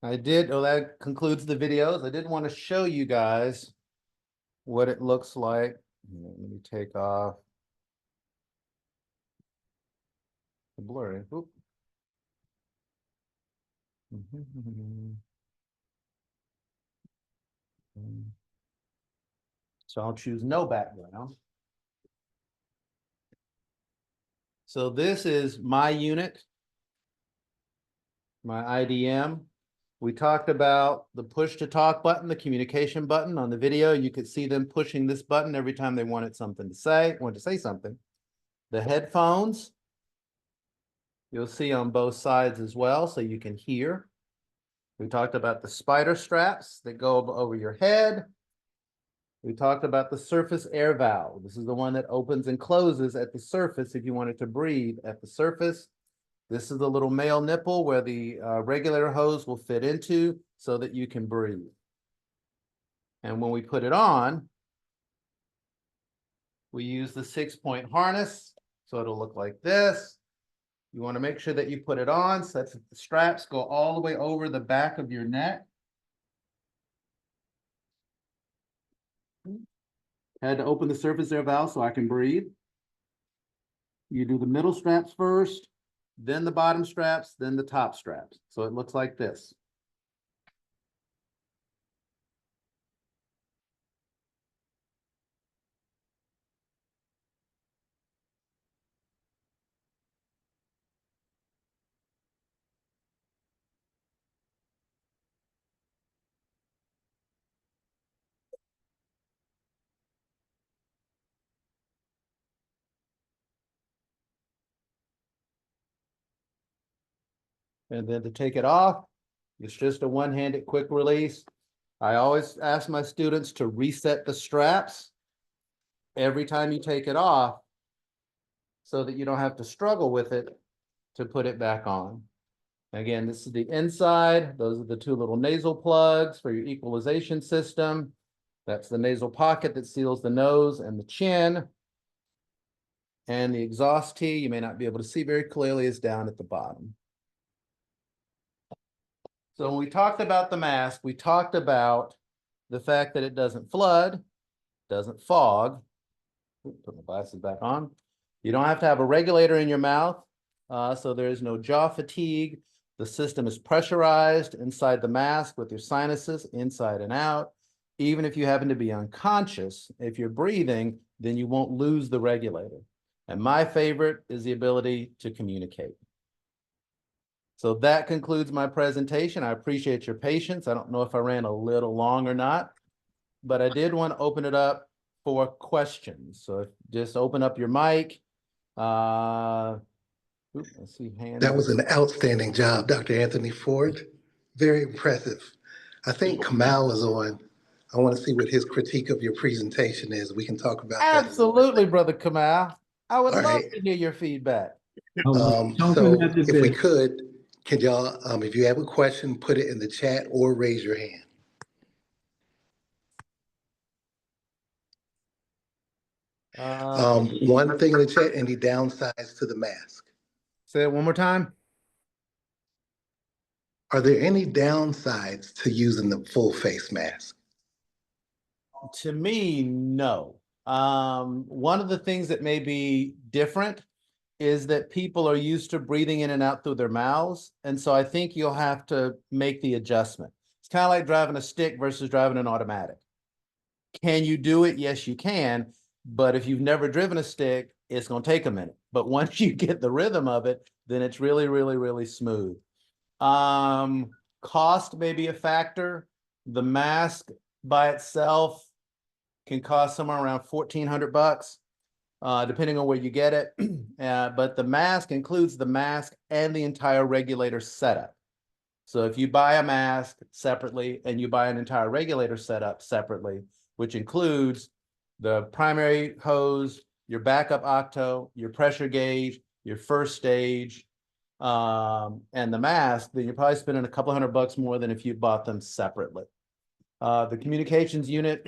That concludes the videos. I did want to show you guys what it looks like. Let me take off the blurry. Oop. So I'll choose no background. So this is my unit, my IDM. We talked about the push to talk button, the communication button on the video. You could see them pushing this button every time they wanted something to say, something. The headphones, you'll see on both sides as well, so you can hear. We talked about the spider straps that go over your head. We talked about the surface air valve. This is the one that opens and closes at the surface if you wanted to breathe at the surface. This is the little male nipple where the regulator hose will fit into so that you can breathe. And when we put it on, we use the 6-point harness. So it'll look like this. You want to make sure that you put it on such that the straps go all the way over the back of your neck. Had to open the surface air valve so I can breathe. You do the middle straps first, then the bottom straps, then the top straps. So it looks like this. And then to take it off, it's just a one-handed quick release. I always ask my students to reset the straps every time you take it off so that you don't have to struggle with it to put it back on. Again, this is the inside. Those are the two little nasal plugs for your equalization system. That's the nasal pocket that seals the nose and the chin. And the exhaust tee, you may not be able to see very clearly, is down at the bottom. So when we talked about the mask, we talked about the fact that it doesn't flood, doesn't fog. Put my glasses back on. You don't have to have a regulator in your mouth, so there is no jaw fatigue. The system is pressurized inside the mask with your sinuses inside and out. Even if you happen to be unconscious, if you're breathing, then you won't lose the regulator. And my favorite is the ability to communicate. So that concludes my presentation. I appreciate your patience. I don't know if I ran a little long or not, but I did want to open it up for questions. So just open up your mic. Let's see, hands. That was an outstanding job, Dr. Anthony Ford. Very impressive. I think Kamal is on. I want to see what his critique of your presentation is. We can talk about that. Absolutely, Brother Kamal. I would All love right. to hear your feedback. Talking So at the if we bit. could, can y'all, if you have a question, put it in the chat or raise your hand. One thing in the chat, any downsides to the mask? Say it one more time. Are there any downsides to using the full face mask? To me, no. One of the things that may be different is that people are used to breathing in and out through their mouths. And so I think you'll have to make the adjustment. It's kind of like driving a stick versus driving an automatic. Can you do it? Yes, you can. But if you've never driven a stick, it's going to take a minute. But once you get the rhythm of it, then it's really, really, really smooth. Cost may be a factor. The mask by itself can cost somewhere around $1,400, depending on where you get it. But the mask includes the mask and the entire regulator setup. So if you buy a mask separately and you buy an entire regulator setup separately, which includes the primary hose, your backup octo, your pressure gauge, your first stage, and the mask, then you're probably spending a couple $100 more than if you bought them separately. The communications unit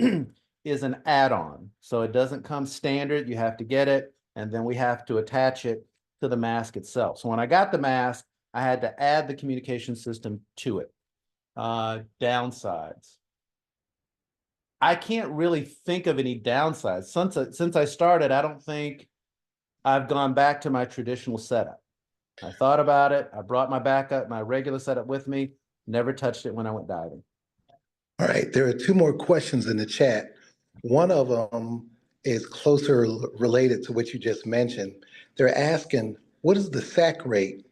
is an add-on, so it doesn't come standard. You have to get it, and then we have to attach it to the mask itself. So when I got the mask, I had to add the communication system to it. Downsides. I can't really think of any downsides. Since I started, I don't think I've gone back to my traditional setup. I thought about it. I brought my backup, my regular setup with me, never touched it when I went diving. All right, there are two more questions in the chat. One of them is closer related to what you just mentioned. They're asking, what is the SAC rate,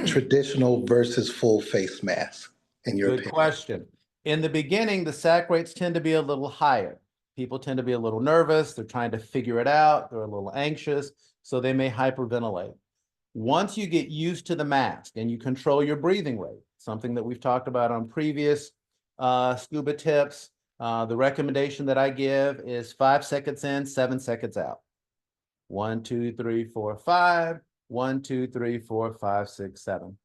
traditional versus full face mask, in your Good opinion? question. In the beginning, the SAC rates tend to be a little higher. People tend to be a little nervous. They're trying to figure it out. They're a little anxious, so they may hyperventilate. Once you get used to the mask and you control your breathing rate, something that we've talked about on previous scuba tips, the recommendation that I give is 5 seconds in, 7 seconds out. 1, 2, 3, 4, 5. 1, 2, 3, 4, 5, 6, 7.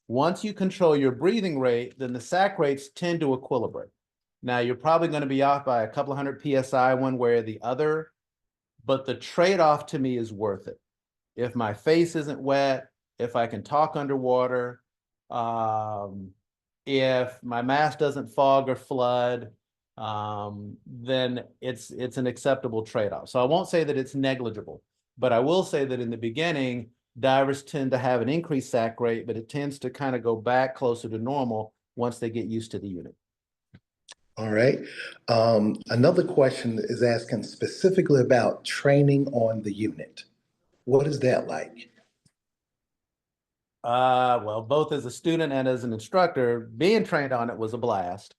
Once you control your breathing rate, then the SAC rates tend to equilibrate. Now, you're probably going to be off by a couple hundred PSI one way or the other, but the trade-off to me is worth it. If my face isn't wet, if I can talk underwater, if my mask doesn't fog or flood, then it's an acceptable trade-off. So I won't say that it's negligible, but I will say that in the beginning, divers tend to have an increased SAC rate, but it tends to kind of go back closer to normal once they get used to the unit. All right. Another question is asking specifically about training on the unit. What is that like? Well, both as a student and as an instructor, being trained on it was a blast.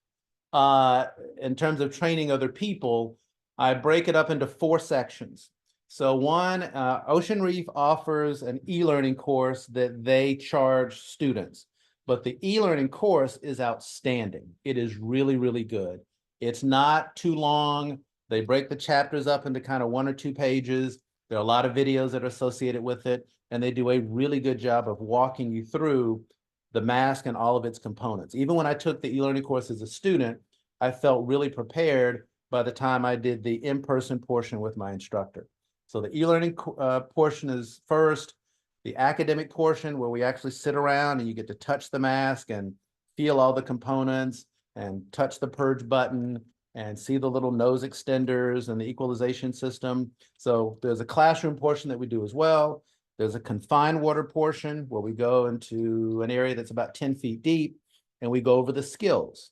In terms of training other people, I break it up into 4 sections. So one, Ocean Reef offers an e-learning course that they charge students, but the e-learning course is outstanding. It is really, really good. It's not too long. They break the chapters up into kind of 1 or 2 pages. There are a lot of videos that are associated with it, and they do a really good job of walking you through the mask and all of its components. Even when I took the e-learning course as a student, I felt really prepared by the time I did the in-person portion with my instructor. So the e-learning portion is first, the academic portion where we actually sit around and you get to touch the mask and feel all the components and touch the purge button and see the little nose extenders and the equalization system. So there's a classroom portion that we do as well. There's a confined water portion where we go into an area that's about 10 feet deep and we go over the skills.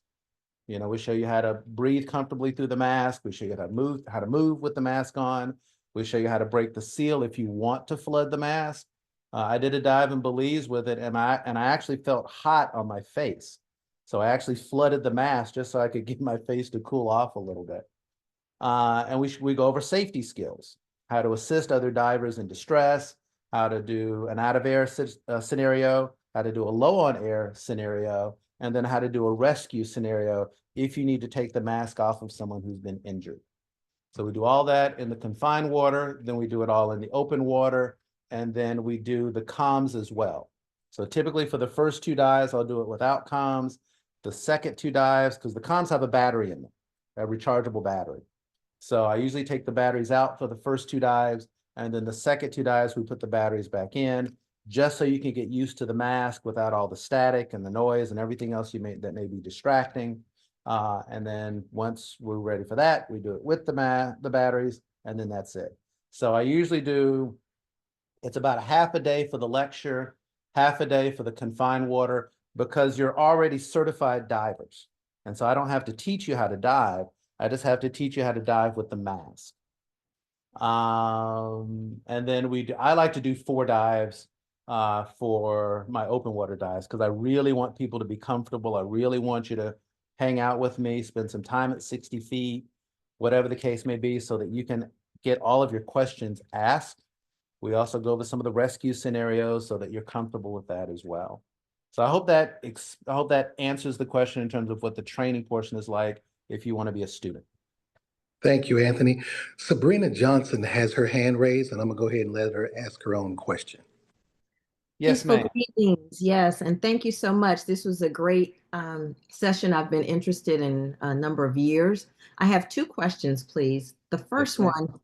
You know, we show you how to breathe comfortably through the mask. We show you how to move with the mask on. We show you how to break the seal if you want to flood the mask. I did a dive in Belize with it, and I actually felt hot on my face. So I actually flooded the mask just so I could get my face to cool off a little bit. And we go over safety skills, how to assist other divers in distress, how to do an out of air scenario, how to do a low on air scenario, and then how to do a rescue scenario if you need to take the mask off of someone who's been injured. So we do all that in the confined water, then we do it all in the open water, and then we do the comms as well. So typically for the first 2 dives, I'll do it without comms. The second 2 dives, because the comms have a battery in them, a rechargeable battery. So I usually take the batteries out for the first 2 dives, and then the second 2 dives, we put the batteries back in, just so you can get used to the mask without all the static and the noise and everything else that may be distracting. And then once we're ready for that, we do it with the batteries, and then that's it. So I usually do, it's about a half a day for the lecture, half a day for the confined water, because you're already certified divers. And so I don't have to teach you how to dive. I just have to teach you how to dive with the mask. And then I like to do 4 dives for my open water dives, because I really want people to be comfortable. I really want you to hang out with me, spend some time at 60 feet, whatever the case may be, so that you can get all of your questions asked. We also go over some of the rescue scenarios so that you're comfortable with that as well. So I hope that answers the question in terms of what the training portion is like if you want to be a student. Thank you, Anthony. Sabrina Johnson has her hand raised, and I'm gonna go ahead and let her ask her own question. Yes, Peaceful ma'am. greetings, yes, and thank you so much. This was a great session. I've been interested in a number of years. I have 2 questions, please. The first ma'am.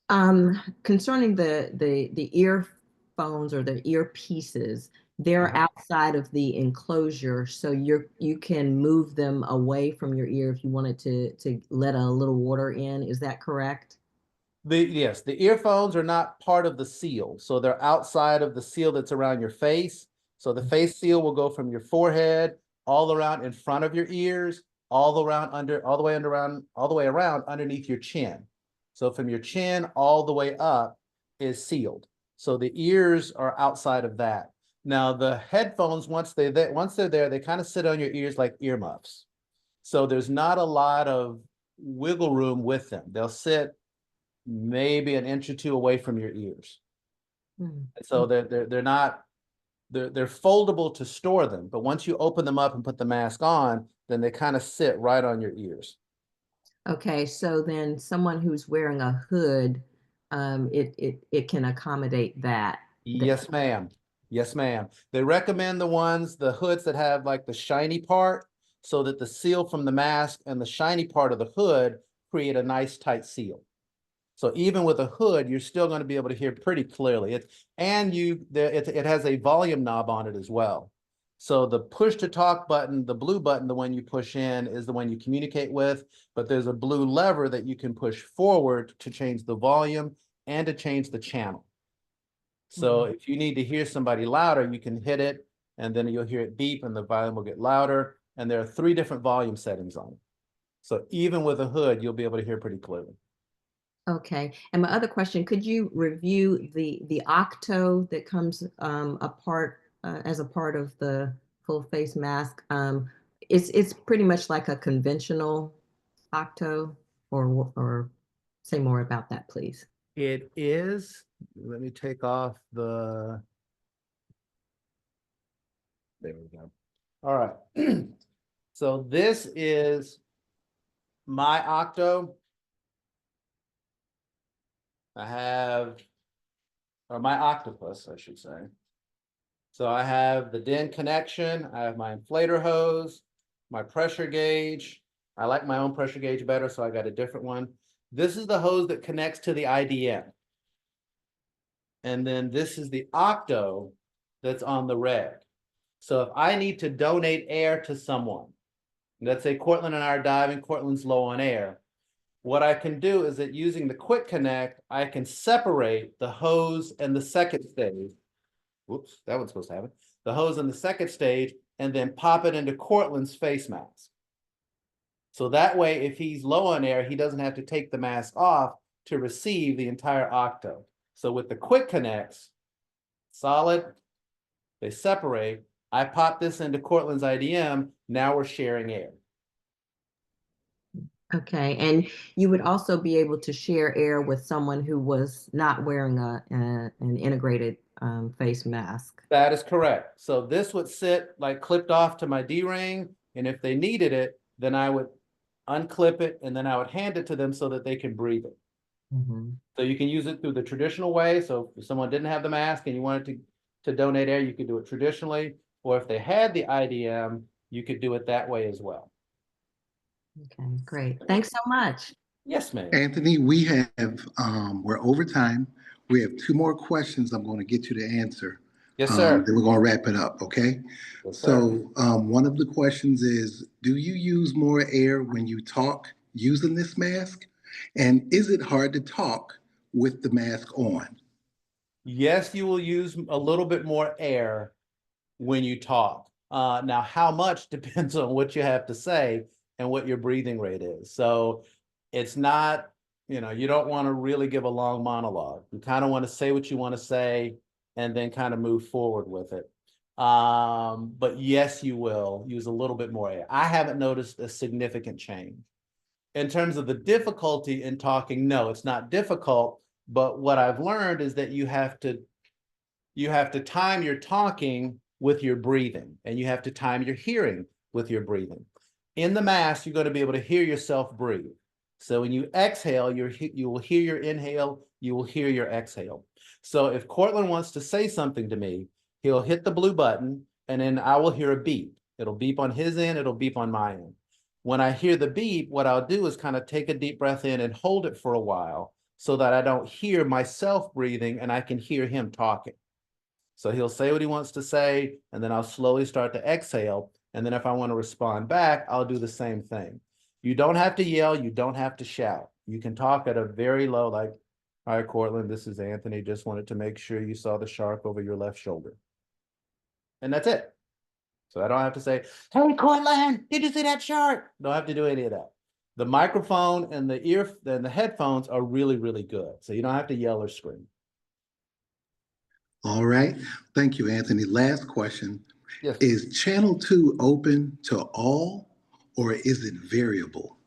one, concerning the earphones or the earpieces, they're outside of the enclosure, so you can move them away from your ear if you wanted to let a little water in. Is that correct? Yes, the earphones are not part of the seal. So they're outside of the seal that's around your face. So the face seal will go from your forehead all around in front of your ears, all the way around underneath your chin. So from your chin all the way up is sealed. So the ears are outside of that. Now the headphones, once they're there, they kind of sit on your ears like earmuffs. So there's not a lot of wiggle room with them. They'll sit maybe an inch or 2 away from your ears. So they're foldable to store them, but once you open them up and put the mask on, then they kind of sit right on your ears. Okay, so then someone who's wearing a hood, it can accommodate that. Yes, ma'am. Yes, ma'am. They recommend the hoods that have like the shiny part, so that the seal from the mask and the shiny part of the hood create a nice tight seal. So even with a hood, you're still going to be able to hear pretty clearly. It has a volume knob on it as well. So the push to talk button, the blue button, the one you push in, is the one you communicate with, but there's a blue lever that you can push forward to change the volume and to change the channel. So if you need to hear somebody louder, you can hit it, and then you'll hear it beep and the volume will get louder. And there are 3 different volume settings on it. So even with a hood, you'll be able to hear pretty clearly. Okay, and my other question, could you review the octo that comes as a part of the full face mask? It's pretty much like a conventional octo, or say more about that, please. It is. Let me take off the. There we go. All right. So this is my octo. Or my octopus, I should say. So I have the DIN connection. I have my inflator hose, my pressure gauge. I like my own pressure gauge better, so I got a different one. This is the hose that connects to the IDM. And then this is the octo that's on the red. So if I need to donate air to someone, let's say Cortland and I are diving, Cortland's low on air. What I can do is that using the quick connect, I can separate the hose and the second stage. Whoops, that one's supposed to have it. The hose in the second stage, and then pop it into Cortland's face mask. So that way, if he's low on air, he doesn't have to take the mask off to receive the entire octo. So with the quick connects, solid, they separate. I pop this into Cortland's IDM. Now we're sharing air. Okay, and you would also be able to share air with someone who was not wearing an integrated face mask. That is correct. So this would sit like clipped off to my D-ring, and if they needed it, then I would unclip it, and then I would hand it to them so that they can breathe it. So you can use it through the traditional way. So if someone didn't have the mask and you wanted to donate air, you could do it traditionally. Or if they had the IDM, you could do it that way as well. Okay, great. Thanks so much. Yes, ma'am. Anthony, we have, we're over time. We have 2 more questions I'm going to get you to answer. Yes, sir. Then we're going to wrap it up, okay? Yes, sir. So, one of the questions is, do you use more air when you talk using this mask? And is it hard to talk with the mask on? Yes, you will use a little bit more air when you talk. Now, how much depends on what you have to say and what your breathing rate is. So it's not, you know, you don't want to really give a long monologue. You kind of want to say what you want to say and then kind of move forward with it. But yes, you will use a little bit more air. I haven't noticed a significant change. In terms of the difficulty in talking, no, it's not difficult. But what I've learned is that you have to time your talking with your breathing, and you have to time your hearing with your breathing. In the mask, you're going to be able to hear yourself breathe. So when you exhale, you will hear your inhale, you will hear your exhale. So if Cortland wants to say something to me, he'll hit the blue button, and then I will hear a beep. It'll beep on his end, it'll beep on my end. When I hear the beep, what I'll do is kind of take a deep breath in and hold it for a while so that I don't hear myself breathing and I can hear him talking. So he'll say what he wants to say, and then I'll slowly start to exhale. And then if I want to respond back, I'll do the same thing. You don't have to yell. You don't have to shout. You can talk at a very low, like, "Hi, Cortland, this is Anthony. Just wanted to make sure you saw the shark over your left shoulder." And that's it. So I don't have to say, "Hey, Cortland, did you see that shark?" Don't have to do any of that. The microphone and the headphones are really, really good. So you don't have to yell or scream. All right. Thank you, Anthony. Last question. Yes. Is channel 2 open to all, or is it variable?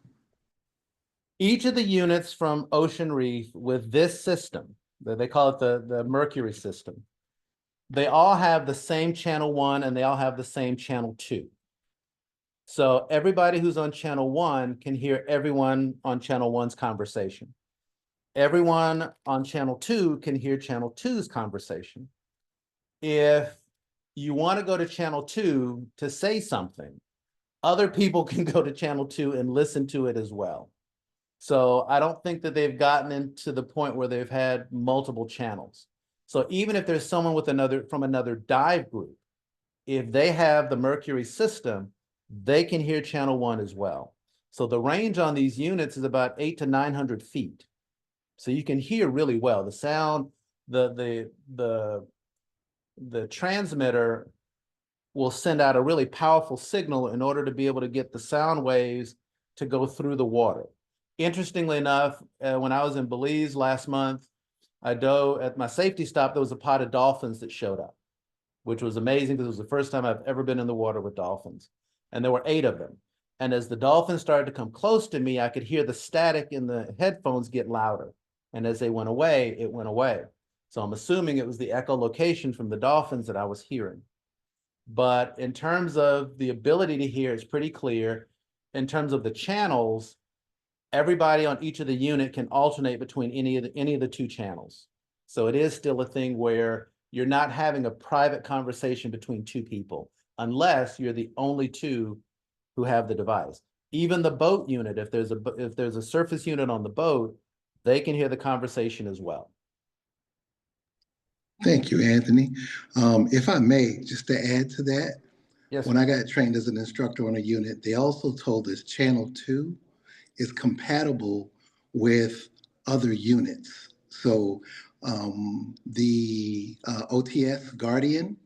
Each of the units from Ocean Reef with this system, they call it the Mercury system, they all have the same channel 1 and they all have the same channel 2. So everybody who's on channel 1 can hear everyone on channel 1's conversation. Everyone on channel 2 can hear channel 2's conversation. If you want to go to channel 2 to say something, other people can go to channel 2 and listen to it as well. So I don't think that they've gotten into the point where they've had multiple channels. So even if there's someone with from another dive group, if they have the Mercury system, they can hear channel 1 as well. So the range on these units is about 800 to 900 feet. So you can hear really well. The sound, the transmitter will send out a really powerful signal in order to be able to get the sound waves to go through the water. Interestingly enough, when I was in Belize last month, I dove at my safety stop, there was a pod of dolphins that showed up, which was amazing because it was the first time I've ever been in the water with dolphins. And there were 8 of them. And as the dolphins started to come close to me, I could hear the static in the headphones get louder. And as they went away, it went away. So I'm assuming it was the echolocation from the dolphins that I was hearing. But in terms of the ability to hear, it's pretty clear. In terms of the channels, everybody on each of the unit can alternate between any of the 2 channels. So it is still a thing where you're not having a private conversation between 2 people, unless you're the only 2 who have the device. Even the boat unit, if there's a surface unit on the boat, they can hear the conversation as well. Thank you, Anthony. If I may, just to add to that, Yes. when I got trained as an instructor on a unit, they also told us channel 2 is compatible with other units. So the OTS Guardian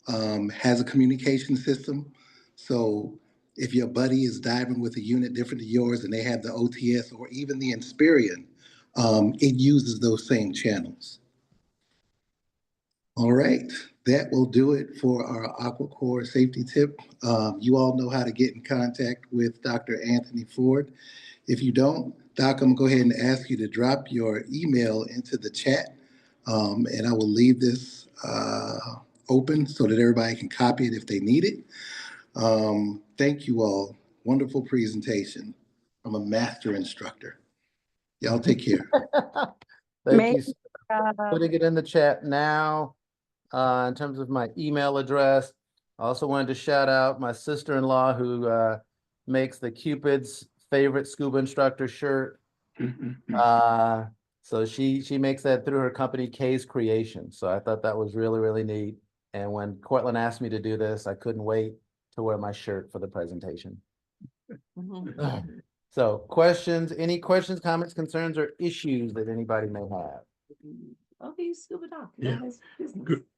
has a communication system. So if your buddy is diving with a unit different to yours and they have the OTS or even the Inspirion, it uses those same channels. All right, that will do it for our Aqua Corps safety tip. You all know how to get in contact with Dr. Anthony Ford. If you don't, Doc, I'm gonna go ahead and ask you to drop your email into the chat, and I will leave this open so that everybody can copy it if they need it. Thank you all. Wonderful presentation. I'm a master instructor. Y'all take care. Thank you. Putting it in the chat now. In terms of my email address, I also wanted to shout out my sister-in-law who makes the Cupid's favorite scuba instructor shirt. So she makes that through her company K's Creation. So I thought that was really, really neat. And when Cortland asked me to do this, I couldn't wait to wear my shirt for the presentation. So questions, any questions, comments, concerns, or issues that anybody may have? Okay, Scuba Doc. Yeah.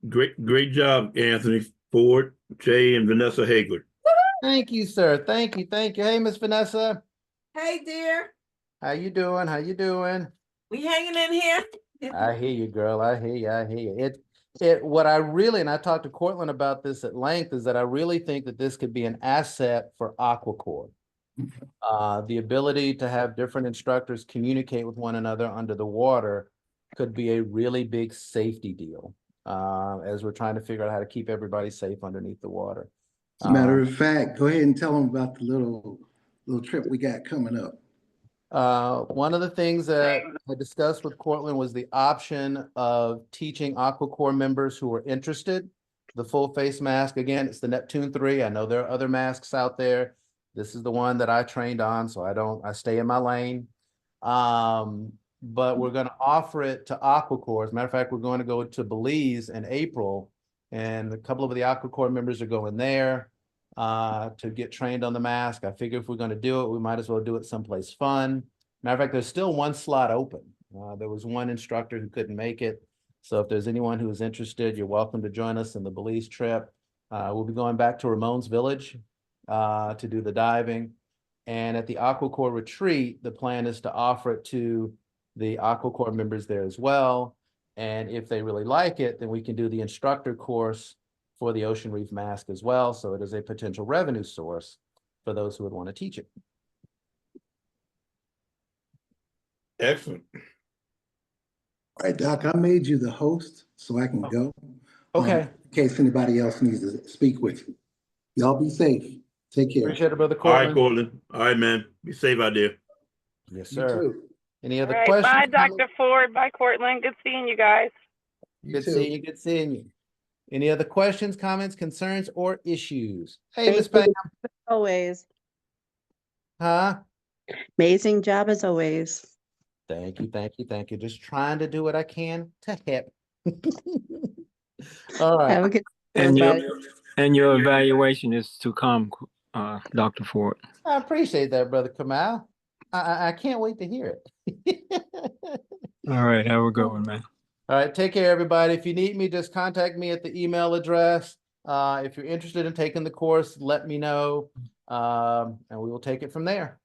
Great job, Anthony Ford, Jay, and Vanessa Hagler. Thank you, sir. Thank you. Hey, Miss Vanessa. Hey, dear. How you doing? How you doing? We hanging in here? I hear you, girl. I hear you. I hear you. What I really, and I talked to Cortland about this at length, is that I really think that this could be an asset for Aqua Corps. The ability to have different instructors communicate with one another under the water could be a really big safety deal, as we're trying to figure out how to keep everybody safe underneath the water. As a matter of fact, go ahead and tell them about the little trip we got coming up. One of the things that I discussed with Cortland was the option of teaching Aqua Corps members who are interested the full face mask. Again, it's the Neptune 3. I know there are other masks out there. This is the one that I trained on, so I stay in my lane. But we're going to offer it to Aqua Corps. As a matter of fact, we're going to go to Belize in April, and a couple of the Aqua Corps members are going there to get trained on the mask. I figure if we're going to do it, we might as well do it someplace fun. Matter of fact, there's still one slot open. There was one instructor who couldn't make it. So if there's anyone who is interested, you're welcome to join us in the Belize trip. We'll be going back to Ramon's Village to do the diving. And at the Aqua Corps retreat, the plan is to offer it to the Aqua Corps members there as well. And if they really like it, then we can do the instructor course for the Ocean Reef mask as well. So it is a potential revenue source for those who would want to teach it. Excellent. All right, Doc, I made you the host so I can go. Okay. In case anybody else needs to speak with you. Y'all be safe. Take care. Appreciate it, Brother All right, Cortland. Cortland. All right, man. Be safe out there. Yes, You sir. too. Any other All right, questions? bye, Dr. Ford. Bye, Cortland. Good seeing you guys. Good seeing you. Good seeing you. Any other questions, comments, concerns, or issues? Hey, Miss Pam. Always. Huh? Amazing job as always. Thank you, thank you, thank you. Just trying to do what I can to help. All right. Have a good And everybody. your evaluation is to come, Dr. Ford. I appreciate that, Brother Kamal. I can't wait to hear it. All right, have a good one, man. All right, take care, everybody. If you need me, just contact me at the email address. If you're interested in taking the course, let me know, and we will take it from there.